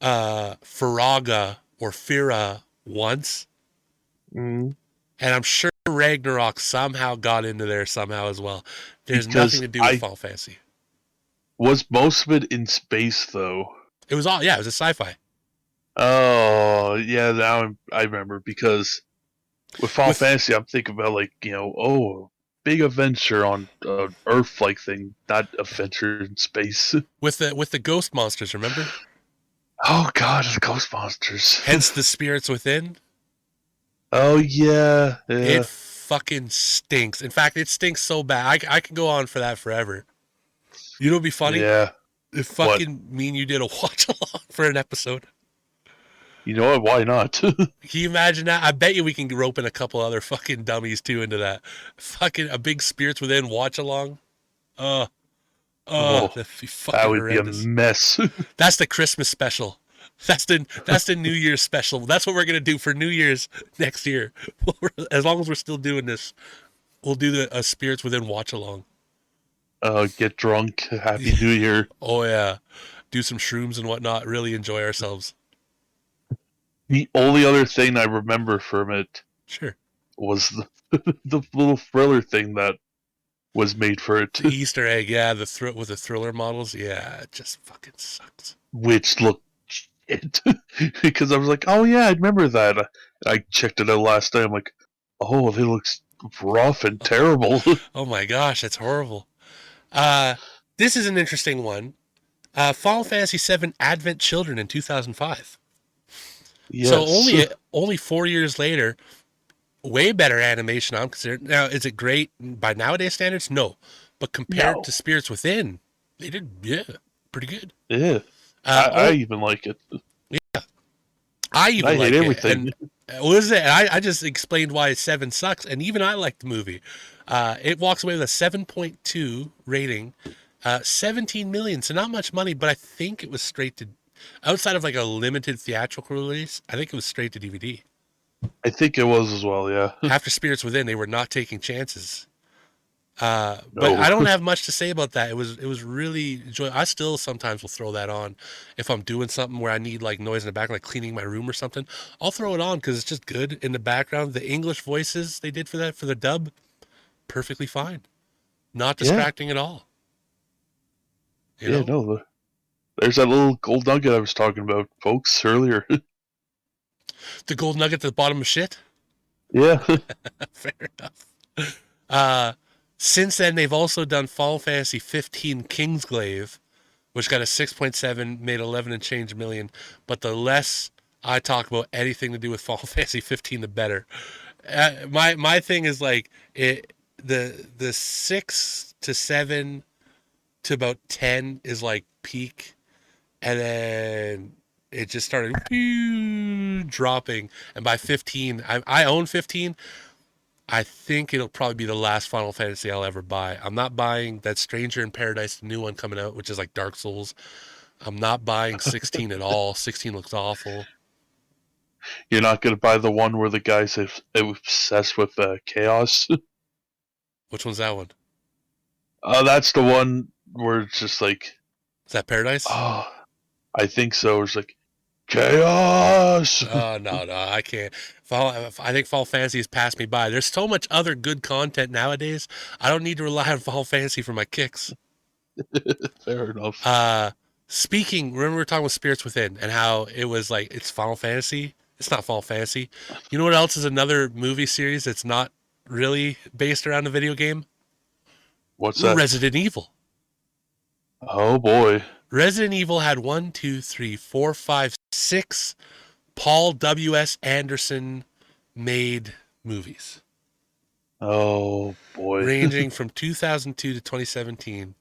Faraga or Fira once, Mm, and I'm sure Ragnarok somehow got into there somehow as well. There's nothing because to do with I Final Fantasy. was most of it in space though. It was all, yeah, it was a sci-fi Oh yeah, now I remember because with Final with Fantasy, I'm thinking about like big adventure on Earth like thing, not adventure in space. with the ghost monsters. Remember? Oh god, the Ghost Monsters. Hence the spirits within. Oh yeah, It yeah, fucking stinks. In fact, it stinks so bad. I can go on for that forever. You know what'd be funny? yeah. If What? fucking me and you did a watch along for an episode. You know what? Why not? Can you imagine that? I bet you we can rope in a couple other fucking dummies too into that. Fucking a big spirits within watch along. Uh, Oh, that'd be that fucking would be a horrendous. mess. That's the Christmas special. That's the New Year's special. That's what we're gonna do for New Year's next year. As long as we're still doing this, we'll do a spirits within watch along. Get drunk. Happy New Year. Oh yeah, do some shrooms and whatnot. Really enjoy ourselves. The only other thing I remember from it Sure. was the little thriller thing that was made for it, The Easter egg, yeah, with the thriller models, yeah, it just fucking sucks. which looked shit. Because I was like, oh yeah, I remember that. I checked it out last night. I'm like, oh, it looks rough and terrible. Oh my gosh, that's horrible. Uh, this is an interesting one. Final Fantasy VII Advent Children in 2005. So Yes. only 4 years later, way better animation. I'm considered. Now, is it great by nowadays standards? No, but compared to No. Spirits Within, they did pretty good. Yeah. Uh, I oh, even like it. I I even hate like it, everything. and what is it? I just explained why Seven sucks, and even I like the movie. It walks away with a 7.2 rating, 17 million, so not much money, but I think it was straight to, outside of like a limited theatrical release, I think it was straight to DVD. I think it was as well, yeah. After Spirits Within, they were not taking chances. But No. I don't have much to say about that. It was really enjoyable. I still sometimes will throw that on if I'm doing something where I need like noise in the background, like cleaning my room or something. I'll throw it on because it's just good in the background. The English voices they did for the dub, perfectly fine, not Yeah. distracting at all. You Yeah, know, no. There's that little gold nugget I was talking about, folks, earlier. the gold nugget at the bottom of shit. Yeah. Fair enough. Uh, since then they've also done Final Fantasy 15 Kingsglaive, which got a 6.7, made 11 and change million. But the less I talk about anything to do with Final Fantasy 15, the better. My thing is like the 6 to 7 to about 10 is like peak, and then it just started dropping. And by 15, I own 15. I think it'll probably be the last Final Fantasy I'll ever buy. I'm not buying that Stranger in Paradise, the new one coming out, which is like Dark Souls. I'm not buying 16 at all. 16 looks awful. You're not going to buy the one where the guy's obsessed with chaos. Which one's that one? That's the one where it's just like, Is that Paradise? oh, I think so. It's like, chaos! Oh, no, I can't. I think Final Fantasy has passed me by. There's so much other good content nowadays. I don't need to rely on Final Fantasy for my kicks. Fair enough. Uh, remember we were talking with Spirits Within and how it was like, it's Final Fantasy. It's not Final Fantasy. You know what else is another movie series that's not really based around a video game? What's that? Resident Evil. Oh boy. Resident Evil had 1, 2, 3, 4, 5, 6 Paul W.S. Anderson made movies, Oh boy. ranging from 2002 to 2017,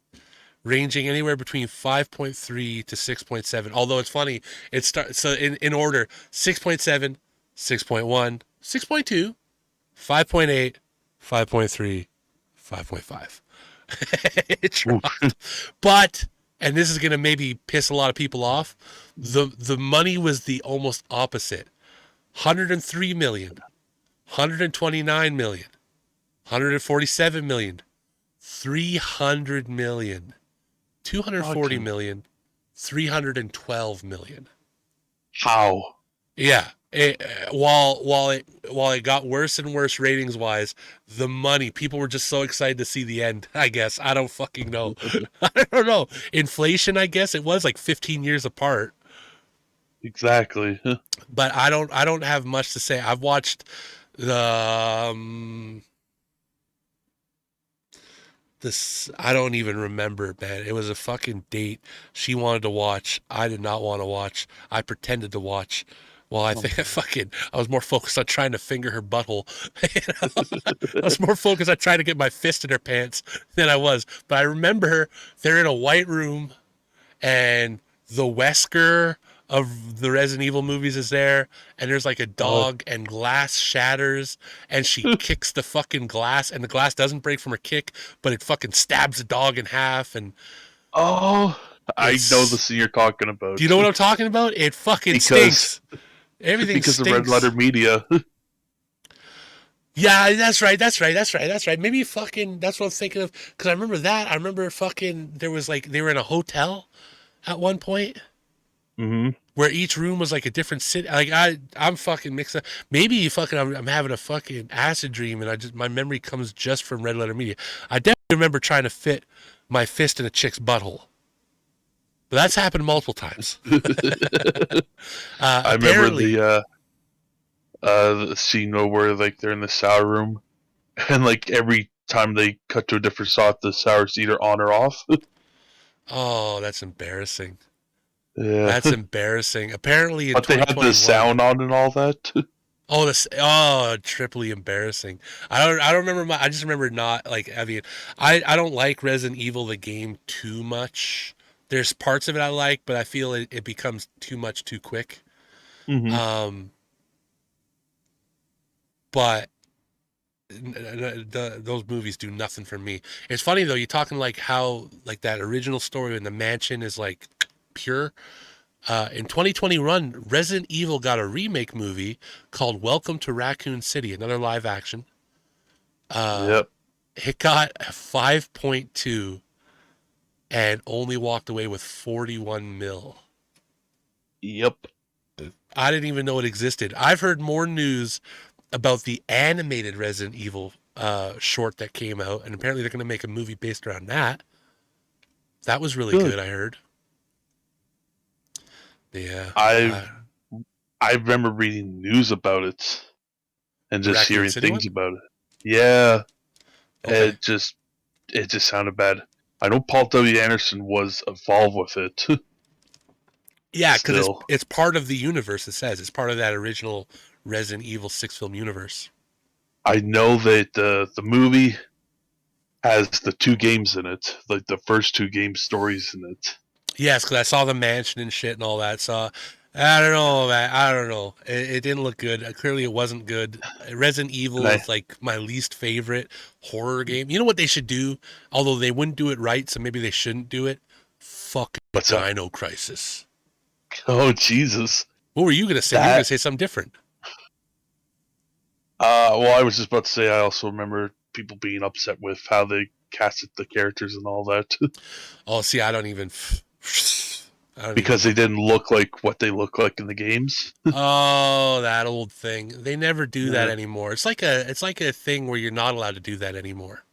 ranging anywhere between 5.3 to 6.7. Although it's funny, it starts so in order: 6.7, 6.1, 6.2, 5.8, 5.3, 5.5. It dropped. But, and this is going to maybe piss a lot of people off, the money was the almost opposite. 103 million, 129 million, 147 million, 300 million, 240 Fucking million, 312 million. how? Yeah. While it got worse and worse ratings wise, the money, people were just so excited to see the end. I guess I don't fucking know. I don't know. Inflation, I guess it was like 15 years apart. Exactly. But I don't have much to say. I've watched the this I don't even remember, man. It was a fucking date she wanted to watch. I did not want to watch. I pretended to watch. Well, I think I was more focused on trying to finger her butthole. You know? I was more focused on trying to get my fist in her pants than I was. But I remember her. They're in a white room, and the Wesker of the Resident Evil movies is there, and there's like a uh, dog, and glass shatters, and she kicks the fucking glass, and the glass doesn't break from her kick, but it fucking stabs the dog in half, and oh, I know the it's. scene you're talking Do you about know what I'm talking about? It fucking because stinks. Everything because of Red Letter stinks. Media. Yeah, that's right. That's right. That's right. That's right. Maybe fucking. That's what I'm thinking of. Because I remember that. I remember fucking. There was like they were in a hotel at one point hmm where each room was like a different city. Like I'm fucking mixed up. Maybe you fucking I'm having a fucking acid dream, and I just my memory comes just from Red Letter Media. I definitely remember trying to fit my fist in a chick's butthole, but that's happened multiple times. I remember Apparently, the scene where like they're in the sour room and like every time they cut to a different shot, the sour's either on or off. oh, that's embarrassing. Yeah, That's embarrassing. Apparently, in but they had the 2021. sound on and all that. Oh, this triply embarrassing. I don't remember my I just remember not like having I don't like Resident Evil the game too much. There's parts of it I like, but I feel it becomes too much too quick. hmm Um but those movies do nothing for me. It's funny though, you're talking like how like that original story in the mansion is like pure. In 2021, Resident Evil got a remake movie called Welcome to Raccoon City, another live action. Uh, Yep. it got a 5.2 and only walked away with 41 mil. Yep. I didn't even know it existed. I've heard more news about the animated Resident Evil short that came out, and apparently they're going to make a movie based around that. That was really Good. good, I heard. Yeah. I I remember reading news about it and The just Raccoon hearing City things one? about it. Yeah, Okay. it just sounded bad. I know Paul W. Anderson was involved with it. Yeah, because Still, it's part of the universe. It says it's part of that original Resident Evil 6 film universe. I know that the movie has the two games in it, like the first two game stories in it. Yes, because I saw the mansion and shit and all that. So I don't know, man. I don't know. It didn't look good. Clearly, it wasn't good. Resident And Evil I is like my least favorite horror game. You know what they should do? Although they wouldn't do it right, so maybe they shouldn't do it. Fucking what's up? Dino Crisis. Oh Jesus, What were you gonna say? You were gonna that. say something different. Well, I was just about to say. I also remember people being upset with how they casted the characters and all that Oh, see, I don't even. I don't even because they know. didn't look like what they look like in the games. Oh, that old thing. They never do that Yeah, anymore. It's like a thing where you're not allowed to do that anymore.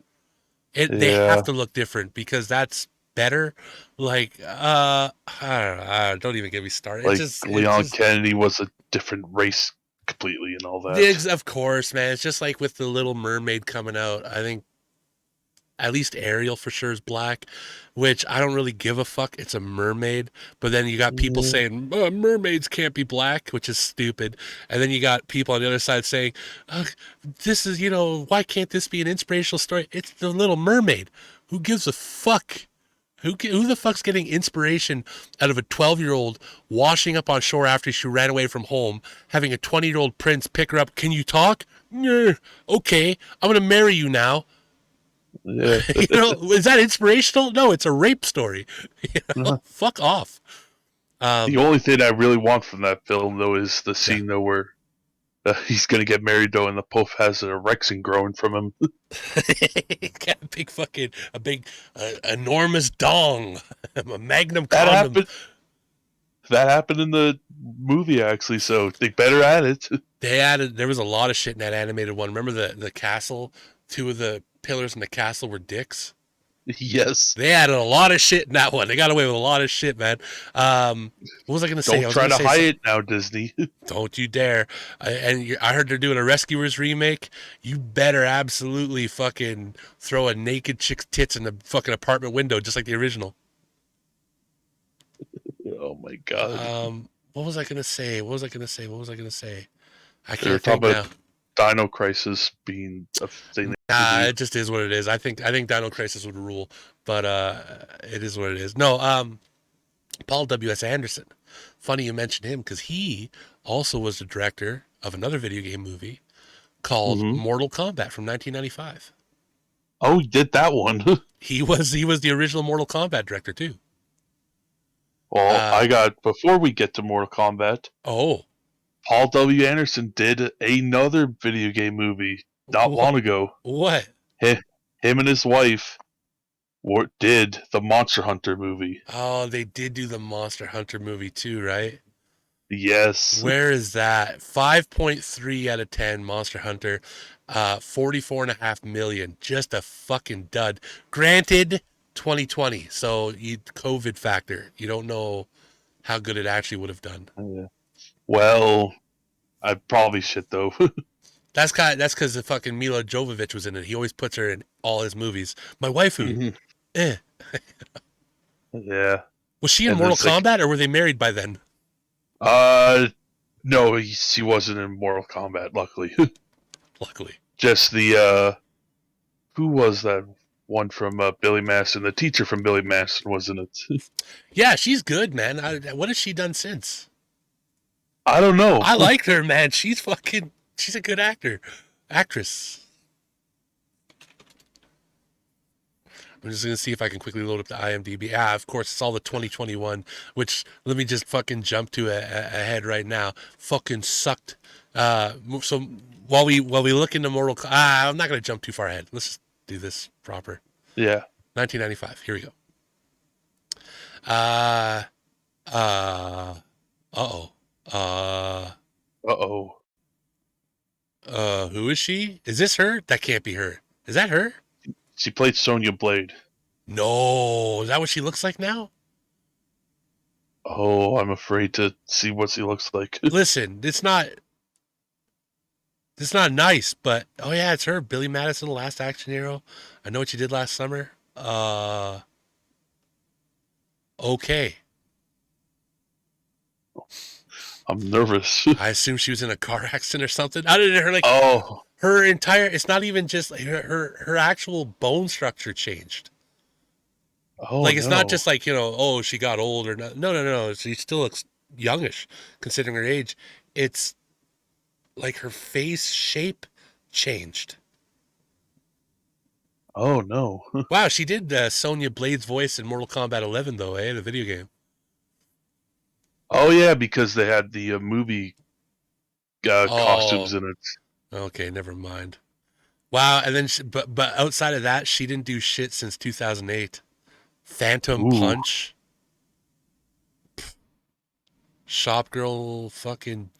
They have yeah. to look different because that's better. Like I don't know. Don't even get me started. Like It Leon just Kennedy was a different race completely and all that. of course, man. It's just like with the Little Mermaid coming out. I think at least Ariel for sure is black, which I don't really give a fuck. It's a mermaid. But then you got people Mm, saying mermaids can't be black, which is stupid. And then you got people on the other side saying, this is, why can't this be an inspirational story? It's the Little Mermaid. Who gives a fuck? Who the fuck's getting inspiration out of a 12-year-old washing up on shore after she ran away from home, having a 20-year-old prince pick her up? Can you talk? Yeah, okay, I'm going to marry you now. yeah. Is that inspirational? No, it's a rape story. Fuck off. The Um, only thing I really want from that film though is the yeah. scene though where he's gonna get married though, and the Pope has an erection growing from him. Got a big, enormous dong, a magnum That condom. happened. that happened in the movie actually, so they better add it. There was a lot of shit in that animated one. Remember the castle? Two of the pillars in the castle were dicks. Yes. They added a lot of shit in that one. They got away with a lot of shit, man. What was I going to say? Don't I was try going to to say hide something. it now, Disney. Don't you dare. I heard they're doing a Rescuers remake. You better absolutely fucking throw a naked chick's tits in the fucking apartment window, just like the original. Oh my god. What was I going to say? What was I going to say? What was I going to say? I They were can't think talking now. about Dino Crisis being a thing they have to Nah, do. it just is what it is. I think Dino Crisis would rule, but it is what it is. No, Paul W.S. Anderson. Funny you mentioned him because he also was the director of another video game movie called Mm-hmm. Mortal Kombat from 1995. Oh, he did that one. He was the original Mortal Kombat director too. Well, Uh I got before we get to Mortal Kombat. oh, Paul W. Anderson did another video game movie not what? long ago. What? Him and his wife did the Monster Hunter movie. Oh, they did do the Monster Hunter movie too, right? Yes. Where is that? 5.3 out of 10 Monster Hunter. 44.5 million. Just a fucking dud. Granted, 2020. So COVID factor. You don't know how good it actually would have done. Well, I probably should though. That's because the fucking Mila Jovovich was in it. He always puts her in all his movies. My waifu. Mhm. Eh. Yeah. Was she in And Mortal there's like, Kombat or were they married by then? no, he wasn't in Mortal Kombat. Luckily, Luckily. just the who was that one from Billy Madison? The teacher from Billy Madison was in it. Yeah, she's good, man. What has she done since? I don't know. I liked her, man. She's a good actress. I'm just gonna see if I can quickly load up the IMDb. Ah, of course, it's all the 2021. Which let me just fucking jump to ahead right now. Fucking sucked. So while we look into I'm not gonna jump too far ahead. Let's just do this proper. Yeah. 1995. Here we go. Uh, uh, oh. Uh-oh. Who is she? Is this her? That can't be her. Is that her? She played Sonya Blade. No. Is that what she looks like now? Oh, I'm afraid to see what she looks like. Listen, it's not nice, but oh yeah, it's her. Billy Madison, Last Action Hero. I know what you did last summer. Okay. I'm nervous. I assume she was in a car accident or something. I didn't her like Oh. her entire. It's not even just like her actual bone structure changed. Oh, Like it's no. not just like oh she got old or not. No. She still looks youngish considering her age. It's like her face shape changed. Oh, no. Wow, she did Sonya Blade's voice in Mortal Kombat 11 though, the video game. Oh, yeah, because they had the movie costumes Oh, in it. okay, never mind. Wow, and then but outside of that, she didn't do shit since 2008. Phantom Ooh. Punch, Shop Girl, fucking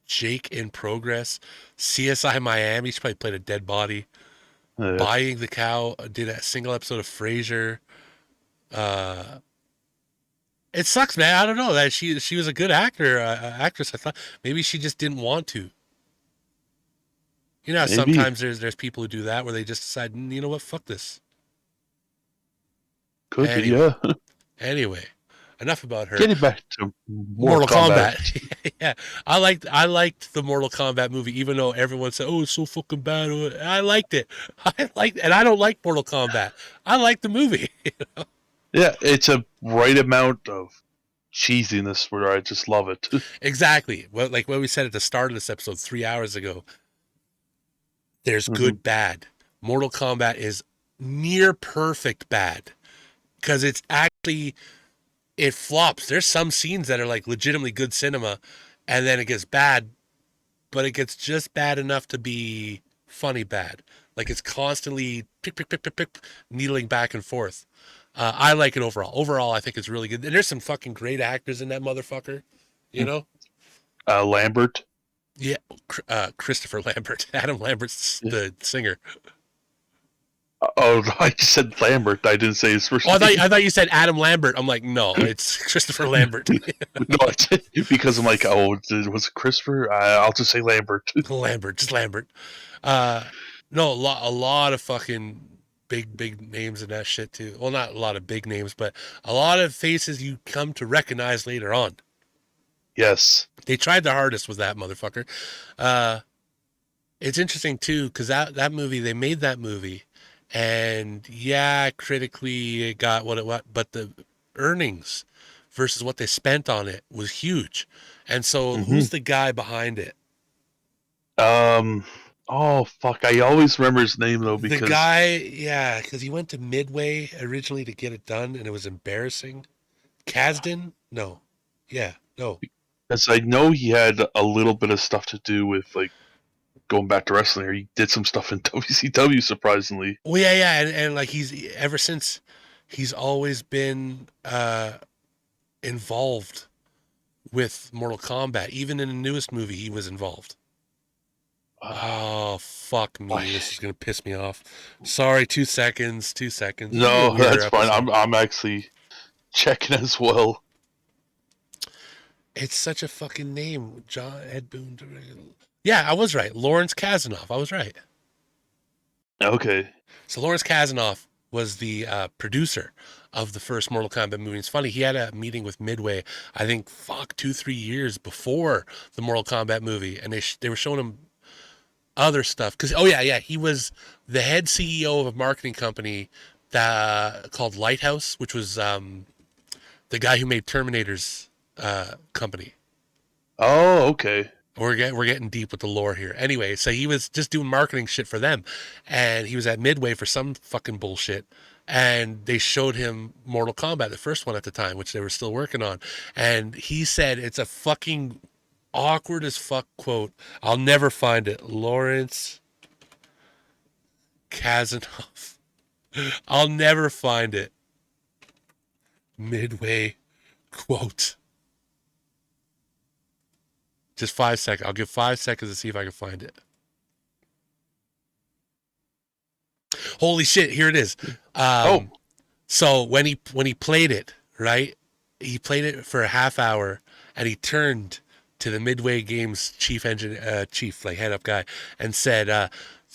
Jake in Progress, CSI Miami. She probably played a dead body. Buying the Cow did a single episode of Frasier. Uh, it sucks, man. I don't know that she was a good actress. I thought maybe she just didn't want to. You know, how Maybe. sometimes there's people who do that where they just decide, you know what, fuck this. Could be, Anyway, yeah. anyway, enough about her. Getting back to Mortal Mortal Kombat. Kombat. Yeah, I liked the Mortal Kombat movie, even though everyone said, "Oh, it's so fucking bad." I liked it. And I don't like Mortal Kombat. I like the movie. Yeah, it's a right amount of cheesiness where I just love it. Exactly. Well, like what we said at the start of this episode 3 hours ago. There's Mhm. good, bad. Mortal Kombat is near perfect bad because it flops. There's some scenes that are like legitimately good cinema, and then it gets bad, but it gets just bad enough to be funny bad. Like it's constantly pick, pick, pick, pick, pick, needling back and forth. I like it overall. Overall, I think it's really good. And there's some fucking great actors in that motherfucker. You know? Lambert. Yeah, Christopher Lambert. Adam Lambert's the singer. Oh, I said Lambert. I didn't say his Oh, first name. I thought you said Adam Lambert. I'm like, no, it's Christopher Lambert. No, because I'm like, oh, was it Christopher? I'll just say Lambert. Lambert, just Lambert. Uh, no, a lot of fucking big names in that shit too. Well, not a lot of big names, but a lot of faces you come to recognize later on. Yes. They tried their hardest with that motherfucker. Uh, it's interesting too because that movie, they made that movie, and yeah, critically it got what it was, but the earnings versus what they spent on it was huge. And so, Hmm. who's the guy behind it? Um. Oh fuck! I always remember his name though The because guy, yeah, because he went to Midway originally to get it done, and it was embarrassing. Kasdan? No. Yeah, no. I know he had a little bit of stuff to do with like going back to wrestling, or he did some stuff in WCW. Surprisingly. Well, yeah, and like he's ever since he's always been involved with Mortal Kombat. Even in the newest movie, he was involved. Oh, fuck Why? me. This is going to piss me off. Sorry, 2 seconds, 2 seconds. This is a No, weirder that's fine. episode. I'm actually checking as well. It's such a fucking name. John Ed Boon. Yeah, I was right. Lawrence Kasanoff. I was right. Okay. So Lawrence Kasanoff was the producer of the first Mortal Kombat movie. It's funny, he had a meeting with Midway, I think, 2-3 years before the Mortal Kombat movie, and they were showing him other stuff. Because he was the head CEO of a marketing company called Lighthouse, which was the guy who made Terminator's company. Oh, okay. We're getting deep with the lore here. Anyway, so he was just doing marketing shit for them, and he was at Midway for some fucking bullshit, and they showed him Mortal Kombat, the first one at the time, which they were still working on, and he said it's a fucking awkward as fuck quote. I'll never find it. Lawrence Kasanoff. I'll never find it. Midway quote. Just 5 seconds. I'll give 5 seconds to see if I can find it. Holy shit! Here it is. Oh, So when he played it, right? He played it for a half hour, and he turned to the Midway Games chief, like head up guy, and said,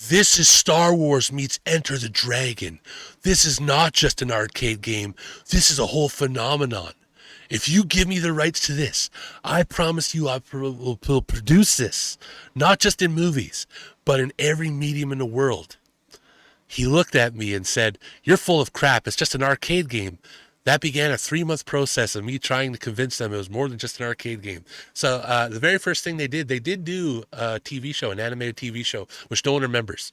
"This is Star Wars meets Enter the Dragon. This is not just an arcade game. This is a whole phenomenon. If you give me the rights to this, I promise you I will produce this, not just in movies, but in every medium in the world." He looked at me and said, "You're full of crap. It's just an arcade game." That began a 3-month process of me trying to convince them it was more than just an arcade game. So the very first thing they did do a TV show, an animated TV show, which no one remembers,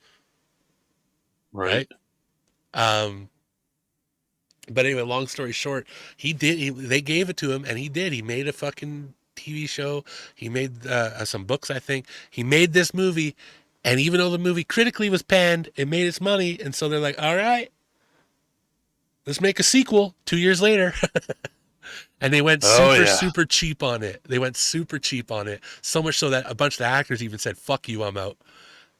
right. right? Um, but anyway, long story short, he did. They gave it to him, and he did. He made a fucking TV show. He made some books, I think. He made this movie, and even though the movie critically was panned, it made its money, and so they're like, "All right, let's make a sequel." 2 years later, and they went Oh super yeah. super cheap on it. They went super cheap on it, so much so that a bunch of the actors even said, "Fuck you, I'm out."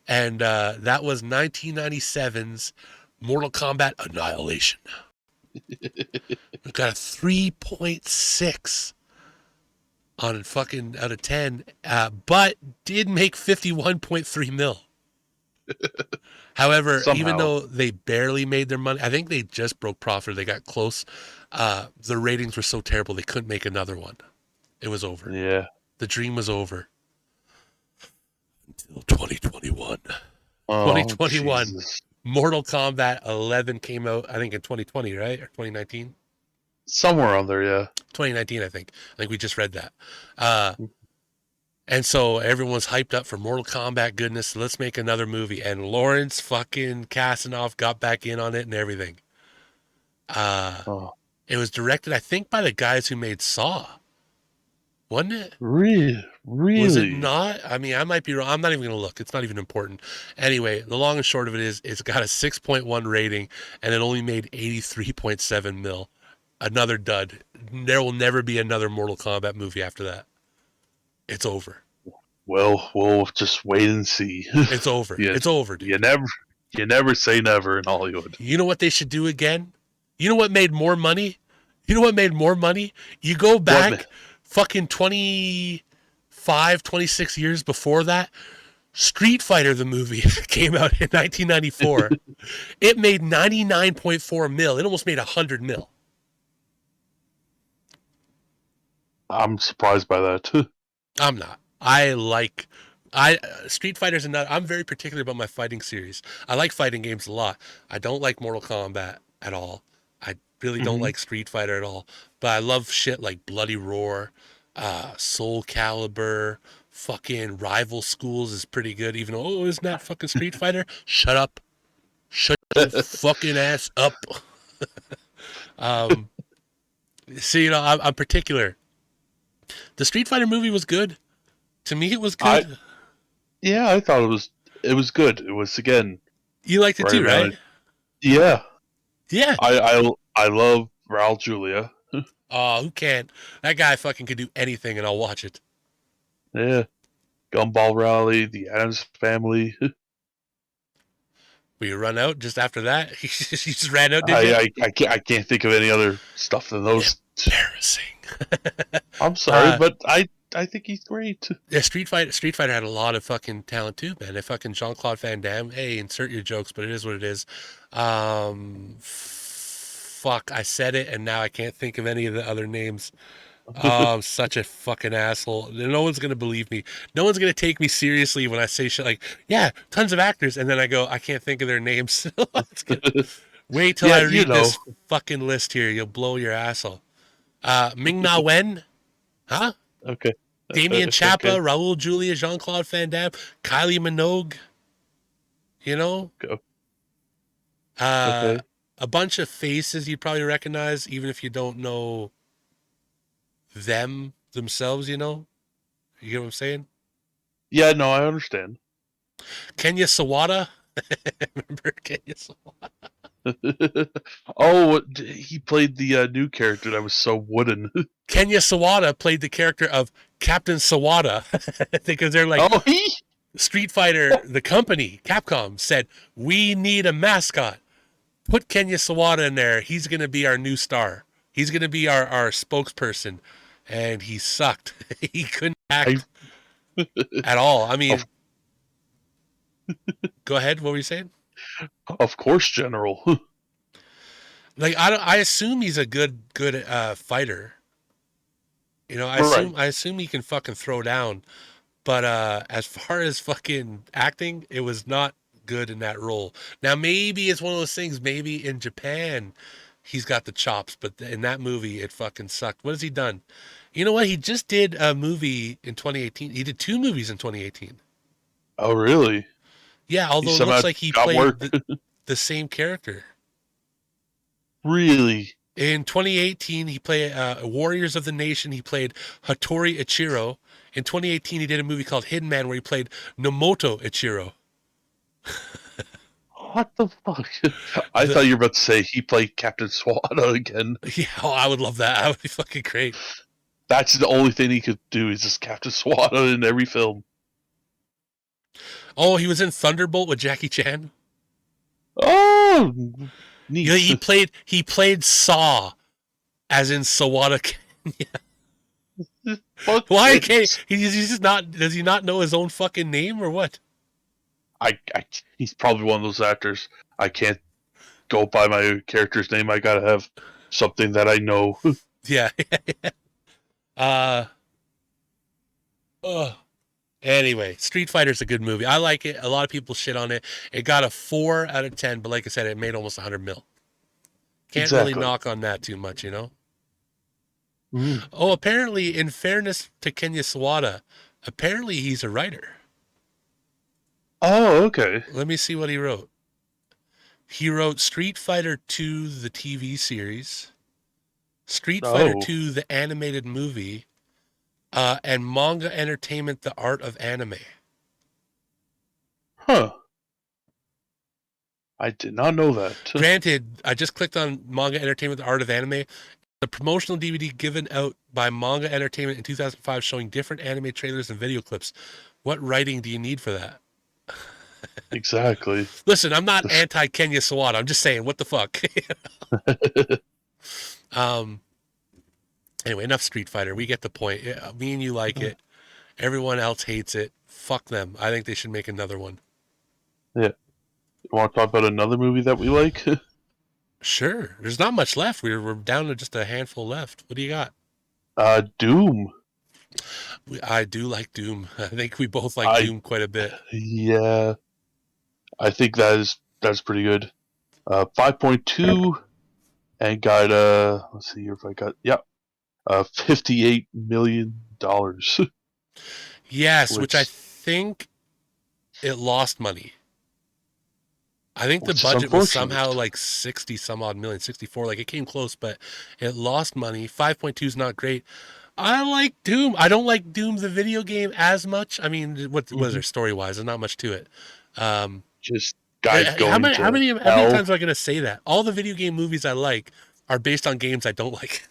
And that was 1997's Mortal Kombat Annihilation. It got a 3.6 on fucking out of 10, but did make 51.3 mil. However, even Somehow. though they barely made their money, I think they just broke profit. They got close. The ratings were so terrible they couldn't make another one. It was over. Yeah. The dream was over until 2021. Oh 2021. Jesus. Mortal Kombat 11 came out, I think, in 2020, right? Or 2019? Somewhere on there, yeah. 2019, I think. I think we just read that. Uh, and so everyone was hyped up for Mortal Kombat goodness. So let's make another movie. And Lawrence fucking Kasanoff got back in on it and everything. Uh, Oh. it was directed, I think, by the guys who made Saw. wasn't it? Really? Was it Really? not? I mean, I might be wrong. I'm not even going to look. It's not even important. Anyway, the long and short of it is it's got a 6.1 rating and it only made 83.7 mil. Another dud. There will never be another Mortal Kombat movie after that. It's over. Well, we'll just wait and see. It's over. you, It's over, you dude. never, you never say never in Hollywood. You know what they should do again? You know what made more money? You know what made more money? You go What man? back fucking 25, 26 years before that. Street Fighter, the movie, came out in 1994. It made 99.4 mil. It almost made 100 mil. I'm surprised by that. I'm not. I Street Fighter's another. I'm very particular about my fighting series. I like fighting games a lot. I don't like Mortal Kombat at all. I really don't hmm like Street Fighter at all. But I love shit like Bloody Roar, Soul Calibur, fucking Rival Schools is pretty good. Even though, oh, isn't that fucking Street Fighter? Shut up. Shut your fucking ass up. Um, see, I'm particular. The Street Fighter movie was good. To me, it was I good. yeah, I thought it was good. It was again You liked it right too, around right? it. Yeah, Yeah. I love Raul Julia. Oh, who can't? That guy fucking could do anything, and I'll watch it. Yeah, Gumball Rally, the Adams Family. Will you run out just after that? You just ran out, did you? I can't think of any other stuff than those. Embarrassing. I'm sorry, uh, but I think he's great. yeah, Street Fighter had a lot of fucking talent too, man. If fucking Jean Claude Van Damme, hey, insert your jokes, but it is what it is. Fuck, I said it, and now I can't think of any of the other names. Oh, I'm such a fucking asshole. No one's gonna believe me. No one's gonna take me seriously when I say shit like, "Yeah, tons of actors," and then I go, "I can't think of their names." Wait till Yeah, I read this fucking list here. You'll blow your asshole. Ming Na Wen, huh? Okay. Damien Okay. Chapa, Raul Julia, Jean Claude Van Damme, Kylie Minogue. You know, Go. uh, Okay. a bunch of faces you'd probably recognize, even if you don't know them themselves. You get what I'm saying? Yeah, no, I understand. Kenya Sawada. Remember Kenya Sawada? Oh, he played the new character that was so wooden. Kenya Sawada played the character of Captain Sawada because they're like Oh, he. Street Fighter, the company, Capcom, said, we need a mascot. Put Kenya Sawada in there. He's going to be our new star. He's going to be our spokesperson. And he sucked. He couldn't I act at all. I of mean, go ahead. What were you saying? of course, General. Like, I assume he's a good fighter. I Right. assume he can fucking throw down. But as far as fucking acting, it was not good in that role. Now maybe it's one of those things. Maybe in Japan, he's got the chops, but in that movie, it fucking sucked. What has he done? You know what? He just did a movie in 2018. He did two movies in 2018. Oh, really? Yeah, He although it somehow looks like he got played work. the same character. Really? In 2018, he played Warriors of the Nation. He played Hattori Ichiro. In 2018, he did a movie called Hidden Man where he played Nomoto Ichiro. What the fuck? I The thought you were about to say he played Captain Swada again. Yeah, oh, I would love that. That would be fucking great. That's the only thing he could do is just Captain Swada in every film. Oh, he was in Thunderbolt with Jackie Chan. Oh, Yeah, neat. he played Saw, as in Sawada. Fuck Why can't this. he's just not? Does he not know his own fucking name or what? He's probably one of those actors. I can't go by my character's name. I gotta have something that I know. Yeah. uh. Oh. Anyway, Street Fighter's a good movie. I like it. A lot of people shit on it. It got a 4 out of 10, but like I said, it made almost 100 mil. Can't really Exactly. knock on that too much. Mm. Oh, apparently, in fairness to Kenya Sawada, apparently he's a writer. Oh, okay. Let me see what he wrote. He wrote Street Fighter 2, the TV series, Street Fighter Oh, 2, the animated movie, And Manga Entertainment, The Art of Anime. Huh. I did not know that. Granted, I just clicked on Manga Entertainment, The Art of Anime. The promotional DVD given out by Manga Entertainment in 2005 showing different anime trailers and video clips. What writing do you need for that? Exactly. Listen, I'm not anti Kenya Sawada. I'm just saying, what the fuck? um. Anyway, enough Street Fighter. We get the point. Yeah, me and you like it. Everyone else hates it. Fuck them. I think they should make another one. Yeah. You want to talk about another movie that we like? Sure. There's not much left. We're down to just a handful left. What do you got? Doom. I do like Doom. I think we both like I Doom quite a bit. Yeah. I think that's pretty good. 5.2 and got let's see here if I got $58 million. Yes, which I Which think it lost money. I think the which is budget was unfortunate. somehow like 60 some odd million, 64. Like it came close, but it lost money. 5.2 is not great. I like Doom. I don't like Doom the video game as much. I mean, what was Hmm. there story wise? There's not much to it. Um, Just guys how going many to how many hell. times am I gonna say that? All the video game movies I like are based on games I don't like.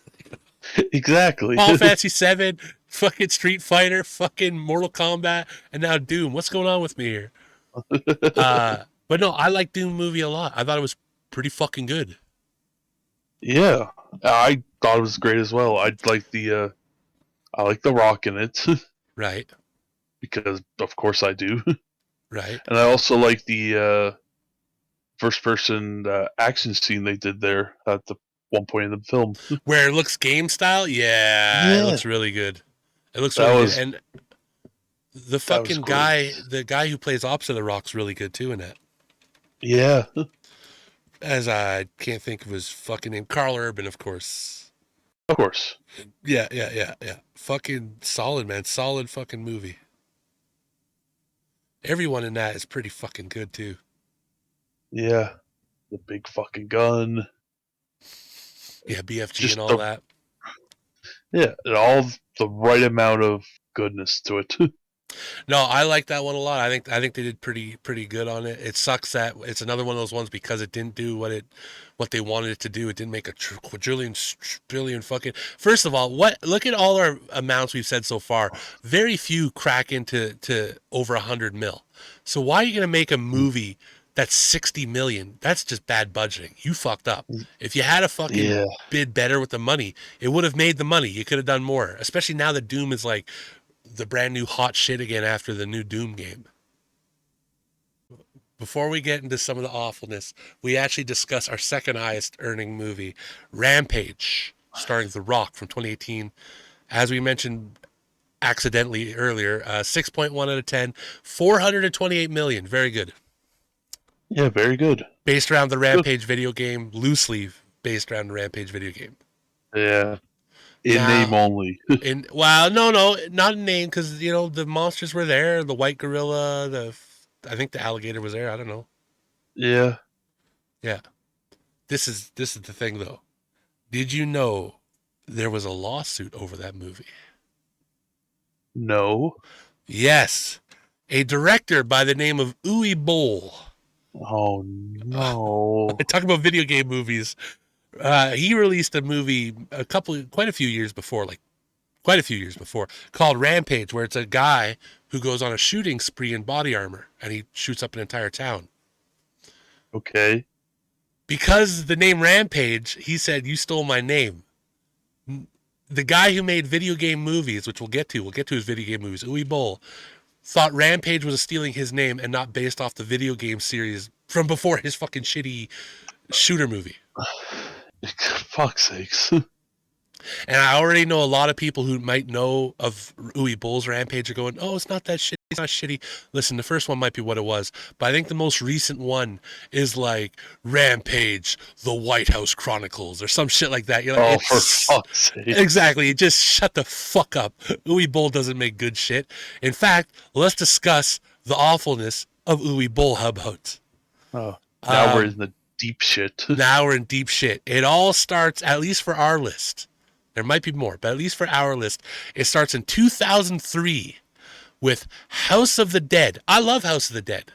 Exactly. Final Fantasy 7, fucking Street Fighter, fucking Mortal Kombat, and now Doom. What's going on with me here? But no, I like Doom movie a lot. I thought it was pretty fucking good. Yeah, I thought it was great as well. I like the Rock in it Right, because of course I do, right. and I also like the first person action scene they did there at the one point in the film. Where it looks game style, yeah, it Yeah, looks really good. It looks that really good, was and the that was fucking great. guy, the guy who plays opposite the Rock's really good too in it. Yeah, As I can't think of his fucking name, Carl Urban, of course. of course. Yeah. Fucking solid, man. Solid fucking movie. Everyone in that is pretty fucking good too. Yeah, the big fucking gun. Yeah, BFG and Just all the that. Yeah, and all the right amount of goodness to it. No, I like that one a lot. I think they did pretty good on it. It sucks that it's another one of those ones because it didn't do what they wanted it to do. It didn't make a quadrillion trillion fucking. First of all, what look at all our amounts we've said so far. Very few crack into to over 100 mil. So why are you gonna make a movie that's 60 million? That's just bad budgeting. You fucked up. If you had a fucking Yeah, bid better with the money, it would have made the money. You could have done more. Especially now that Doom is like the brand new hot shit again after the new Doom game. Before we get into some of the awfulness, we actually discuss our second highest earning movie, Rampage, starring The Rock from 2018. As we mentioned accidentally earlier, 6.1 out of 10, 428 million. Very good. yeah, very good. Based around the Good. Rampage video game, loosely based around the Rampage video game. Yeah, in name Now, only. no, not a name because the monsters were there. The white gorilla, I think the alligator was there. I don't know. Yeah, Yeah, this is the thing though. Did you know there was a lawsuit over that movie? no. Yes, a director by the name of Uwe Boll. Oh no. Talk about video game movies. He released a movie quite a few years before, like quite a few years before, called Rampage, where it's a guy who goes on a shooting spree in body armor and he shoots up an entire town. Okay. Because the name Rampage, he said, "You stole my name." The guy who made video game movies, which we'll get to his video game movies, Uwe Boll, thought Rampage was stealing his name and not based off the video game series from before his fucking shitty shooter movie. Fuck's sakes. And I already know a lot of people who might know of Uwe Boll's Rampage are going, "Oh, it's not that shitty. It's not shitty." Listen, the first one might be what it was, but I think the most recent one is like Rampage, the White House Chronicles, or some shit like that. You're like, Oh, for it's fuck's sake. exactly. Just shut the fuck up. Uwe Boll doesn't make good shit. In fact, let's discuss the awfulness of Uwe Boll. How about? Oh, now we're in the deep shit. Now we're in deep shit. It all starts, at least for our list, There might be more, but at least for our list, it starts in 2003 with House of the Dead. I love House of the Dead.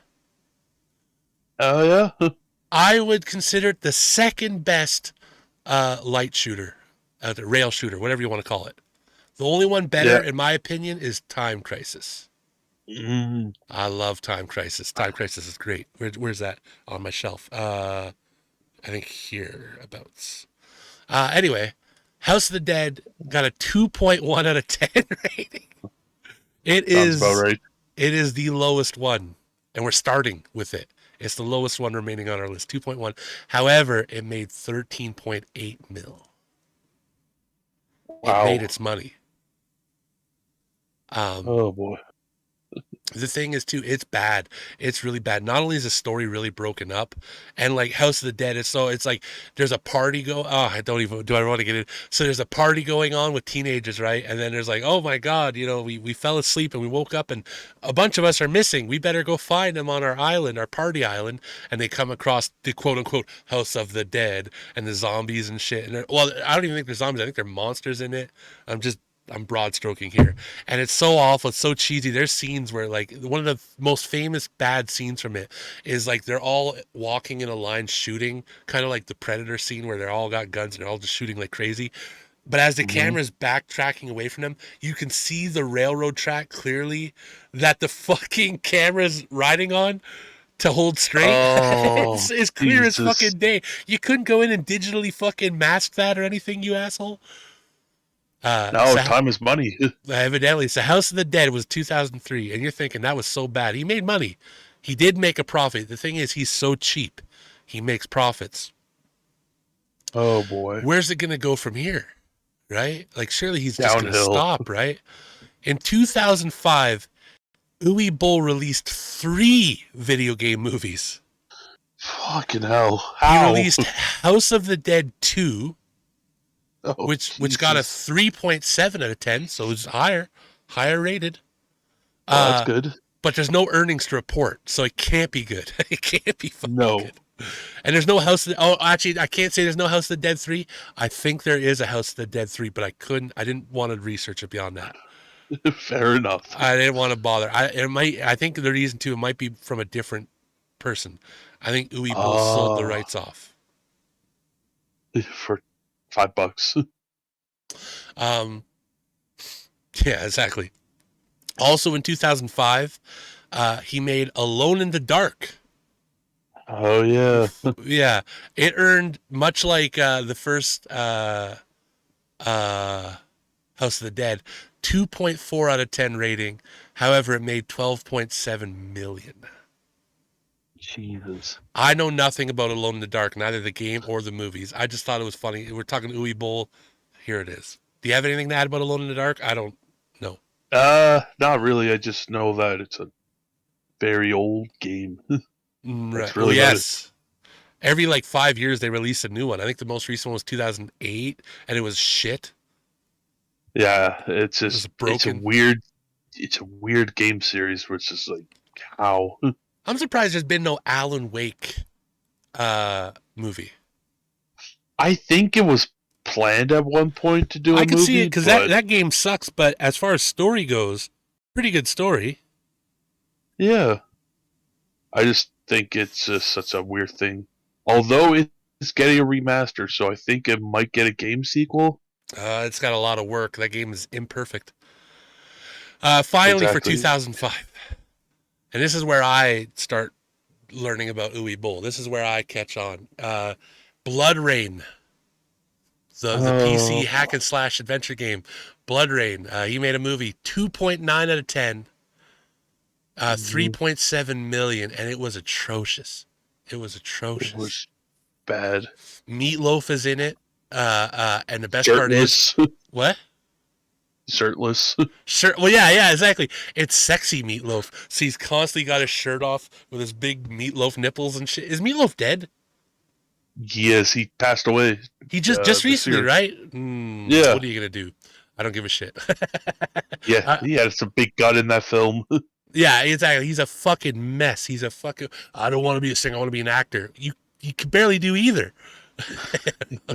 Oh yeah. I would consider it the second best light shooter, the rail shooter, whatever you want to call it. The only one better, Yeah. in my opinion, is Time Crisis. Mm, I love Time Crisis. Time Crisis is great. Where's that on my shelf? I think here abouts. Anyway, House of the Dead got a 2.1 out of 10 rating. It sounds about is right. it is the lowest one, and we're starting with it. It's the lowest one remaining on our list, 2.1. However, it made 13.8 mil. It made Wow. its money. Oh boy. The thing is too, it's bad. It's really bad. Not only is the story really broken up, and like House of the Dead, it's like there's a party I don't even do I want to get in. So there's a party going on with teenagers, right? And then there's like, oh my god, we fell asleep and we woke up and a bunch of us are missing. We better go find them on our island, our party island. And they come across the quote unquote House of the Dead and the zombies and shit. And well, I don't even think they're zombies. I think they're monsters in it. I'm broad stroking here. And it's so awful. It's so cheesy. There's scenes where, like, one of the most famous bad scenes from it is like they're all walking in a line shooting, kind of like the Predator scene where they're all got guns and they're all just shooting like crazy. But as the Hmm. camera's backtracking away from them, you can see the railroad track clearly that the fucking camera's riding on to hold straight. Oh It's as clear as Jesus. fucking day. You couldn't go in and digitally fucking mask that or anything, you asshole. No, So time is money. evidently, so House of the Dead was 2003, and you're thinking that was so bad. He made money. He did make a profit. The thing is, he's so cheap. He makes profits. Oh boy. Where's it going to go from here? Right? Like, surely he's just going to Downhill. stop, right? In 2005, Uwe Boll released 3 video game movies. Fucking hell. He How? released House of the Dead 2, Oh which got a Jesus. 3.7 out of 10, so it's higher rated. Well, that's Uh, good. but there's no earnings to report, so it can't be good. It can't be fucking No. good. And there's no House of the, oh, actually, I can't say there's no House of the Dead 3. I think there is a House of the Dead 3, but I didn't want to research it beyond that. Fair enough. I didn't want to bother. I think the reason too, it might be from a different person. I think Uwe Boll sold the Oh, rights off. for $5. Um, yeah, exactly. Also in 2005, he made Alone in the Dark. Oh yeah. Yeah, it earned much like the first House of the Dead, 2.4 out of 10 rating. However, it made 12.7 million. Jesus. I know nothing about Alone in the Dark, neither the game or the movies. I just thought it was funny. We're talking Uwe Boll. Here it is. Do you have anything to add about Alone in the Dark? I don't know. Not really. I just know that it's a very old game. Right. That's Oh, really about it. yes. Every like 5 years, they release a new one. I think the most recent one was 2008, and it was shit. Yeah, it's It was just broken. it's a weird game series where it's just like how. I'm surprised there's been no Alan Wake movie. I think it was planned at one point to do I a could see it movie, because but that game sucks, but as far as story goes, pretty good story. yeah, I just think it's just such a weird thing. Although it's getting a remaster, so I think it might get a game sequel. It's got a lot of work. That game is imperfect. Finally, for Exactly. 2005, and this is where I start learning about Uwe Boll. This is where I catch on. BloodRayne, the PC Oh, hack and slash adventure game. BloodRayne. He made a movie, 2.9 out of 10, mhm, 3.7 million, and it was atrocious. It was it atrocious. was bad. Meatloaf is in it, and the best part is Shirtless, what? shirtless. Sure. Well, yeah, exactly. It's sexy Meatloaf. So he's constantly got his shirt off with his big Meatloaf nipples and shit. Is Meatloaf dead? Yes, he passed away He just this recently, year. right? Yeah, What are you gonna do? I don't give a shit. yeah, uh, he had some big gut in that film. yeah, exactly. He's a fucking mess. He's a fucking. I don't want to be a singer. I want to be an actor. You can barely do either.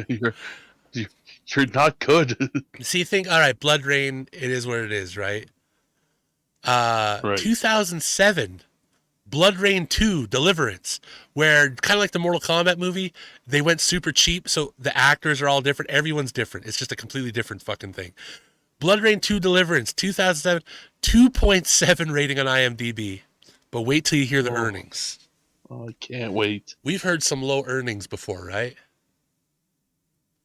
You're- you- You're not good. See, think, all right, BloodRayne, it is what it is, right? Right. 2007, BloodRayne 2, Deliverance, where kind of like the Mortal Kombat movie, they went super cheap, so the actors are all different. Everyone's different. It's just a completely different fucking thing. BloodRayne 2, Deliverance, 2007, 2.7 rating on IMDb. But wait till you hear the earnings. Oh, I can't wait. We've heard some low earnings before, right?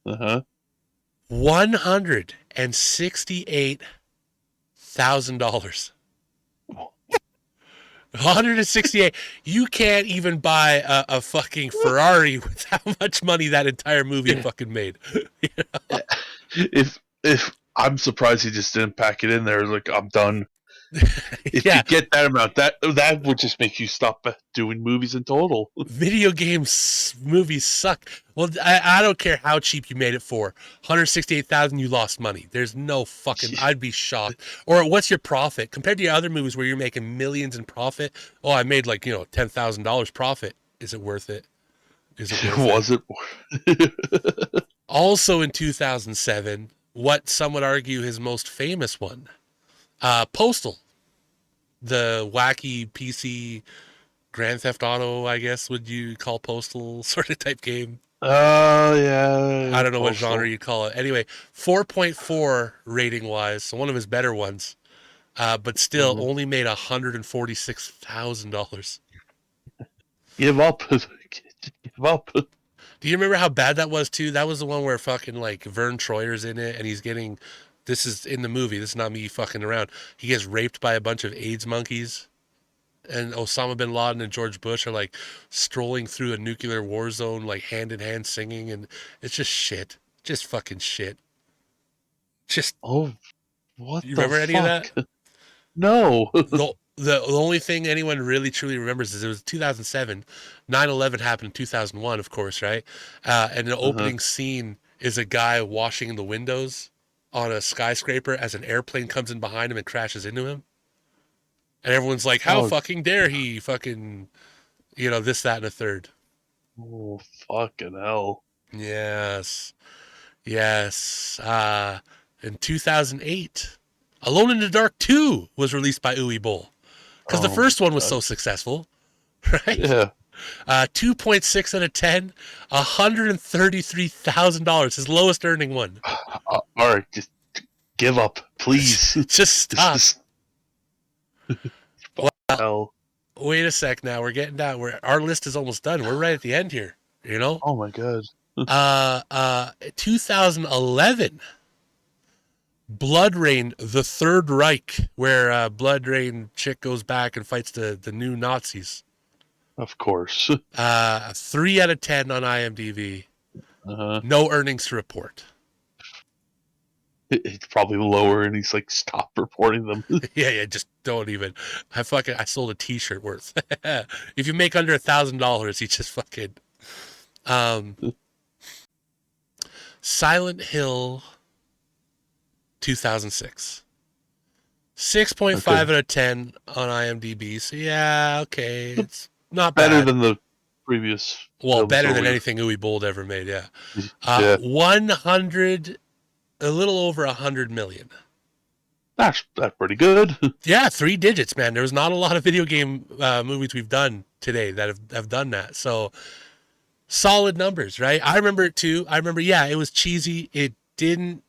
Uh-huh. $168,000. 168. You can't even buy a fucking Ferrari with how much money that entire movie fucking made. You know? If I'm surprised he just didn't pack it in there. Like, I'm done. If Yeah. you get that amount, that would just make you stop doing movies in total. Video games movies suck. Well, I don't care how cheap you made it for. 168,000, you lost money. There's no fucking. I'd be shocked. Or what's your profit compared to your other movies where you're making millions in profit? Oh, I made like $10,000 profit. Is it worth it? Is it worth it? Was it? Also in 2007, what some would argue his most famous one, Postal, the wacky PC Grand Theft Auto, I guess, would you call Postal sort of type game? Oh, yeah. I don't know what Postal. genre you'd call it. Anyway, 4.4 rating wise, so one of his better ones, but still only made $146,000. Give up. Give up. Do you remember how bad that was too? That was the one where fucking like Vern Troyer's in it, and he's getting. This is in the movie. This is not me fucking around. He gets raped by a bunch of AIDS monkeys, and Osama bin Laden and George Bush are like strolling through a nuclear war zone, like hand in hand singing, and it's just shit, just fucking shit. Just Oh, what you the remember any of that? No. The only thing anyone really truly remembers is it was 2007. 9/11 happened in 2001, of course, right? And the opening scene is a guy washing the windows on a skyscraper as an airplane comes in behind him and crashes into him. And everyone's like, how fucking dare he fucking, this, that, and a third. Oh, fucking hell. Yes. Yes. In 2008, Alone in the Dark 2 was released by Uwe Boll. Because the first one was so successful, right? Yeah. 2.6 out of 10, $133,000, his lowest earning one. All right, just give up, please. Just stop. Hell. Wait a sec now. We're getting down. Our list is almost done. We're right at the end here, Oh, my God. 2011, BloodRayne, The Third Reich, where BloodRayne chick goes back and fights the new Nazis. Of course. 3 out of 10 on IMDb. No earnings to report. It's probably lower, and he's like, stop reporting them. Yeah, just don't even. I sold a T-shirt worth. If you make under $1,000, you just fucking. Silent Hill 2006. 6.5 out of 10 on IMDb. So yeah, okay, it's not better bad. than the previous. Well, better than anything Uwe Boll ever made. Yeah. 100, a little over 100 million. That's pretty good. Yeah, 3 digits, man. There's not a lot of video game movies we've done today that have done that. So solid numbers, right? I remember it too. Yeah, it was cheesy. It didn't.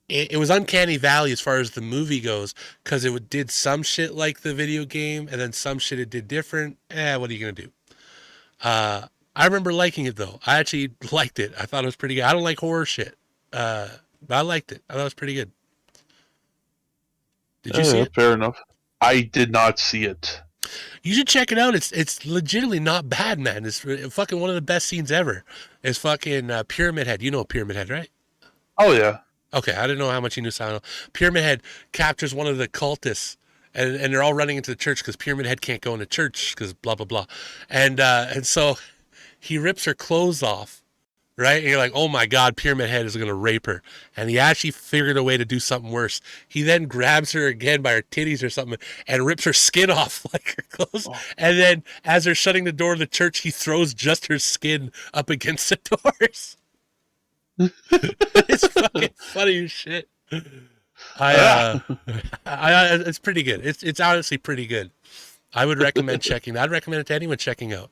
It was uncanny valley as far as the movie goes, because it did some shit like the video game, and then some shit it did different. What are you gonna do? I remember liking it though. I actually liked it. I thought it was pretty good. I don't like horror shit, but I liked it. I thought it was pretty good. Did you see it? Fair enough. I did not see it. You should check it out. It's legitimately not bad, man. It's fucking one of the best scenes ever. It's fucking Pyramid Head. You know Pyramid Head, right? Oh yeah. Okay, I didn't know how much you knew. Pyramid Head captures one of the cultists, and they're all running into the church because Pyramid Head can't go into church because blah blah blah, and so he rips her clothes off, right? And you're like, oh my god, Pyramid Head is gonna rape her, and he actually figured a way to do something worse. He then grabs her again by her titties or something and rips her skin off like her clothes, and then as they're shutting the door of the church, he throws just her skin up against the doors. It's fucking funny as shit. I Ah, it's pretty good. It's honestly pretty good. I would recommend checking. I'd recommend it to anyone checking out.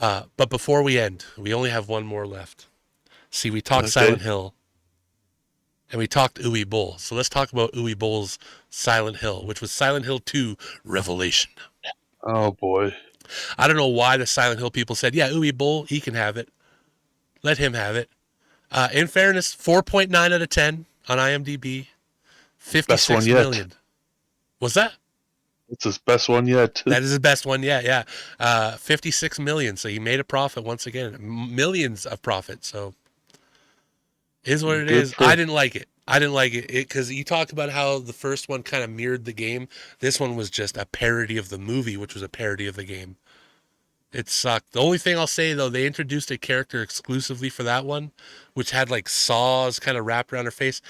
But before we end, we only have one more left. See, we talked okay. Silent Hill and we talked Uwe Boll. So let's talk about Uwe Boll's Silent Hill, which was Silent Hill 2 Revelation. Oh boy. I don't know why the Silent Hill people said, yeah, Uwe Boll, he can have it. Let him have it. In fairness, 4.9 out of 10 on IMDb, Best one 56 yet. million. Was that? It's his best one yet. That is his best one yet, yeah. 56 million. So he made a profit once again. Millions of profit. So is what it Good is. I for. didn't like it. I didn't like it because you talked about how the first one kind of mirrored the game. This one was just a parody of the movie, which was a parody of the game. It sucked. The only thing I'll say though, they introduced a character exclusively for that one, which had like saws kind of wrapped around her face.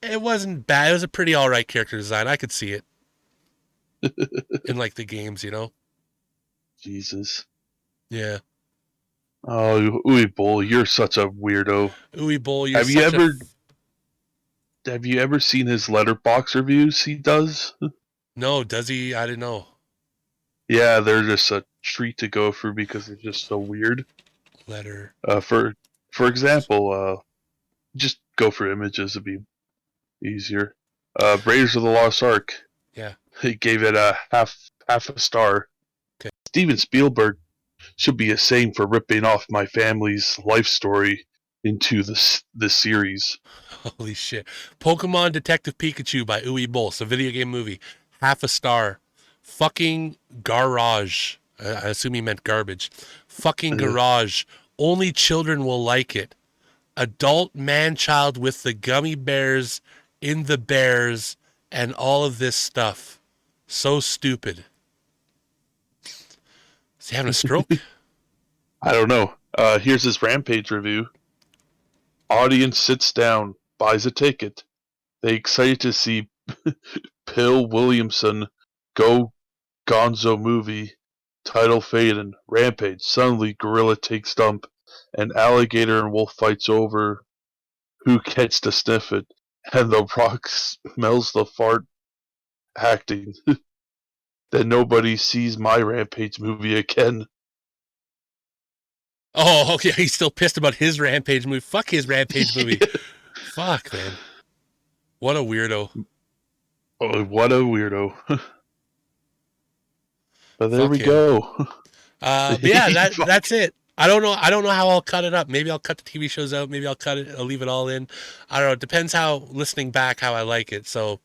It wasn't bad. It was a pretty all right character design. I could see it in like the games, you know. Jesus. Yeah. Oh, Uwe Boll, you're such a weirdo. Uwe Boll, you're Have you such a. ever have you ever seen his letterbox reviews he does? No, does he? I didn't know. Yeah, they're just a treat to go through because they're just so weird. Letter. For example, just go for images, it'd be easier. Raiders of the Lost Ark. Yeah. He gave it a half a star. Okay. Steven Spielberg should be ashamed for ripping off my family's life story into this series. Holy shit. Pokemon Detective Pikachu by Uwe Boll. It's a video game movie. Half a star. Fucking garage. I assume he meant garbage. Fucking garage. Only children will like it. Adult man child with the gummy bears in the bears and all of this stuff. So stupid. Is he having a stroke? I don't know. Here's his Rampage review. Audience sits down, buys a ticket. They excited to see Pill Williamson go gonzo movie. Title fading. Rampage. Suddenly gorilla takes dump. An alligator and wolf fights over who gets to sniff it. And the Rock smells the fart acting. Then nobody sees my Rampage movie again. Oh, okay. He's still pissed about his Rampage movie. Fuck his Rampage movie. Fuck, man. What a weirdo. Oh, what a weirdo. But there Fuck we him. go. But yeah, that's it. I don't know. I don't know how I'll cut it up. Maybe I'll cut the TV shows out. Maybe I'll cut it. I'll leave it all in. I don't know. It depends how listening back how I like it. So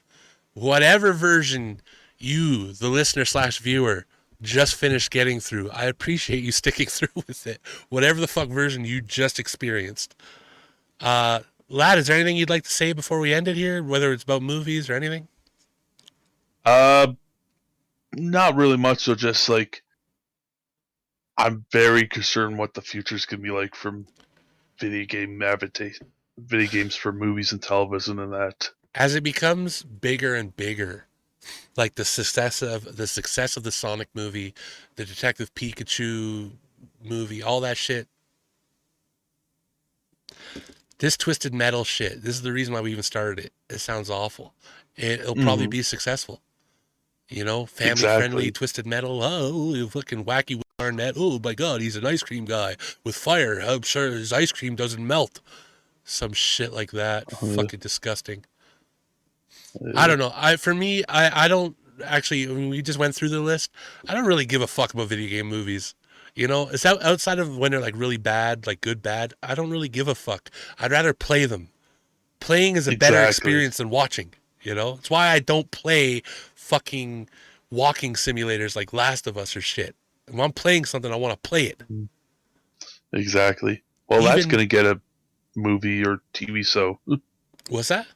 whatever version you, the listener slash viewer, just finished getting through, I appreciate you sticking through with it. Whatever the fuck version you just experienced. Lad, is there anything you'd like to say before we end it here? Whether it's about movies or anything? uh, Not really much. So just like I'm very concerned what the future's gonna be like from video games for movies and television and that. As it becomes bigger and bigger, like the success of the Sonic movie, the Detective Pikachu movie, all that shit. This Twisted Metal shit. This is the reason why we even started it. It sounds awful. It'll probably Mm-hmm. be successful. You know, family friendly Exactly. Twisted Metal. Oh, you fucking wacky Arnett. Oh my god, he's an ice cream guy with fire. I'm sure his ice cream doesn't melt. Some shit like that. Uh, Fucking disgusting. I uh, don't know. I don't actually. I mean, we just went through the list. I don't really give a fuck about video game movies. You know, it's outside of when they're like really bad, like good bad. I don't really give a fuck. I'd rather play them. Playing is a better exactly. experience than watching. You know, it's why I don't play fucking walking simulators like Last of Us or shit. When I'm playing something, I want to play it. Exactly. Well, that's Even gonna get a movie or TV show. what's that?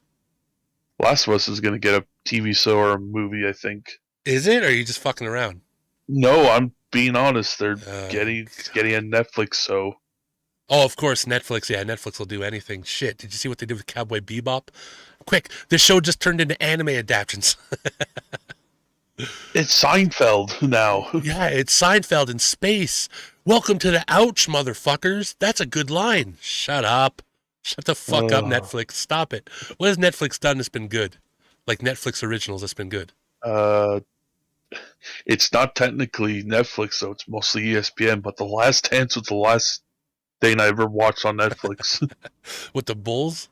Last of Us is gonna get a TV show or a movie, I think. Is it? Or are you just fucking around? No, I'm being honest. They're Uh, getting a Netflix show. oh, of course, Netflix. Yeah, Netflix will do anything. Shit, did you see what they did with Cowboy Bebop? Quick, this show just turned into anime adaptations. It's Seinfeld now. Yeah, it's Seinfeld in space. Welcome to the ouch, motherfuckers. That's a good line. Shut up. Shut the fuck up, Uh, Netflix. Stop it. What has Netflix done that's been good? Like Netflix originals that's been good. uh, it's not technically Netflix, so it's mostly ESPN. But The Last Dance was the last thing I ever watched on Netflix. With the Bulls?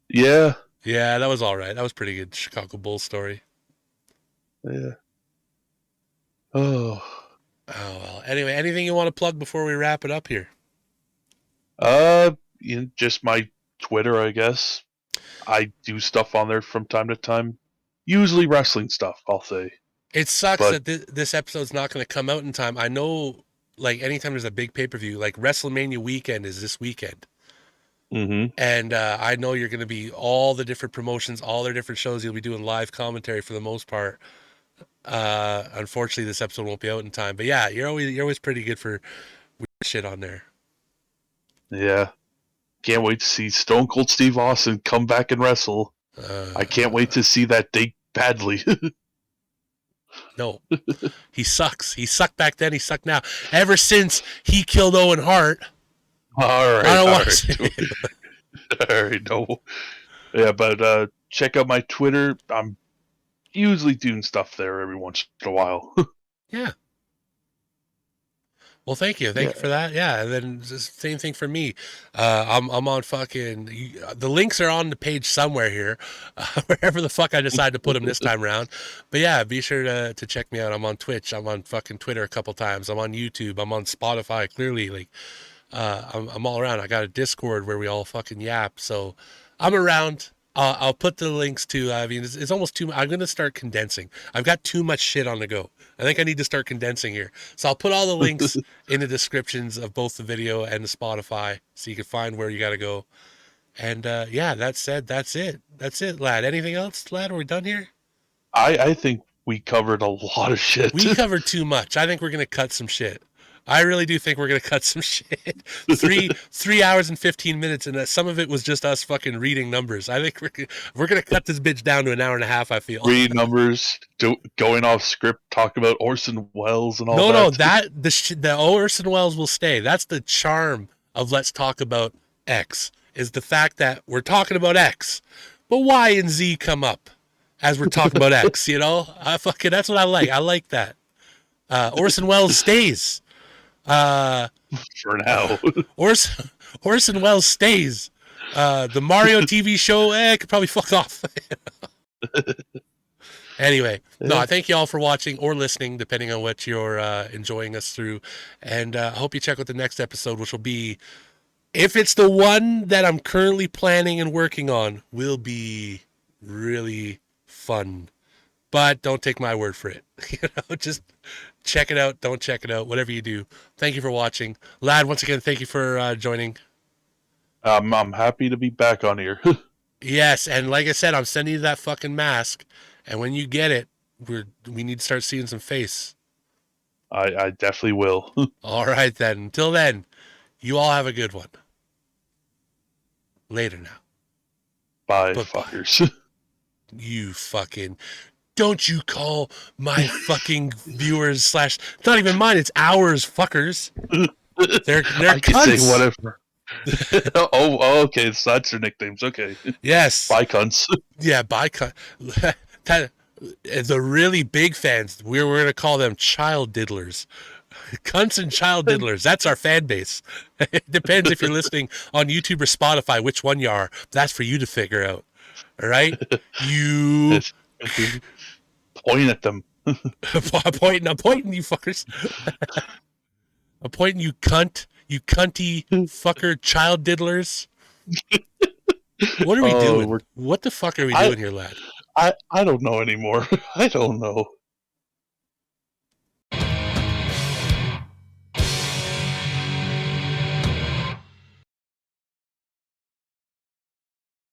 Yeah, Yeah, that was all right. That was pretty good Chicago Bulls story. yeah. Oh, Oh, well. Anyway, anything you want to plug before we wrap it up here? just my Twitter, I guess. I do stuff on there from time to time. Usually wrestling stuff, I'll say. It sucks But that this episode's not going to come out in time. I know, like, anytime there's a big pay per view, like WrestleMania weekend is this weekend. mm-hmm. And I know you're going to be all the different promotions, all their different shows. You'll be doing live commentary for the most part. Unfortunately, this episode won't be out in time. But yeah, you're always pretty good for weird shit on there. Yeah. Can't wait to see Stone Cold Steve Austin come back and wrestle. I can't wait to see that date badly. No, he sucks. He sucked back then. He sucked now. Ever since he killed Owen Hart, All right, I don't all want to right. see it. All right, no. Yeah, but check out my Twitter. I'm usually doing stuff there every once in a while. Yeah. Well, thank you. Thank Yeah. you for that. Yeah. And then same thing for me. I'm on fucking, the links are on the page somewhere here, wherever the fuck I decide to put them this time around. But yeah, be sure to check me out. I'm on Twitch. I'm on fucking Twitter a couple times. I'm on YouTube. I'm on Spotify. Clearly, like, I'm all around. I got a Discord where we all fucking yap. So I'm around. I'll put the links to, I mean, it's almost too, I'm going to start condensing. I've got too much shit on the go. I think I need to start condensing here. So I'll put all the links in the descriptions of both the video and the Spotify so you can find where you got to go. And yeah, that said, that's it. That's it, lad. Anything else, lad? Are we done here? I think we covered a lot of shit. We covered too much. I think we're going to cut some shit. I really do think we're going to cut some shit. 3 hours and 15 minutes, and some of it was just us fucking reading numbers. I think we're going to cut this bitch down to an hour and a half, I feel. Read numbers, going off script, talking about Orson Welles and all that. No, the Orson Welles will stay. That's the charm of Let's Talk About X, is the fact that we're talking about X, but Y and Z come up as we're talking about X, you know? That's what I like. I like that. Orson Welles stays. For now. Orson Welles stays. The Mario TV show, could probably fuck off. Anyway, no, I thank you all for watching or listening, depending on what you're enjoying us through. And I hope you check out the next episode, which will be, if it's the one that I'm currently planning and working on, will be really fun. But don't take my word for it. Just check it out. Don't check it out. Whatever you do. Thank you for watching. Lad, once again, thank you for joining. I'm happy to be back on here. Yes, and like I said, I'm sending you that fucking mask. And when you get it, we need to start seeing some face. I definitely will. All right, then. Until then, you all have a good one. Later now. Bye, Bye-bye. fuckers. You fucking... Don't you call my fucking viewers / it's not even mine, it's ours, fuckers. They're I can cunts. say whatever. Oh, okay. So that's their nicknames. Okay. Yes. Bye, cunts. Yeah, bye cunt. The really big fans, we're going to call them child diddlers. Cunts and child diddlers. That's our fan base. It depends if you're listening on YouTube or Spotify, which one you are. That's for you to figure out. All right? You... Point at them. I'm pointing, you fuckers. I'm pointing, you cunt. You cunty fucker child diddlers. What are we doing? What the fuck are we doing here, lad? I don't know anymore. I don't know.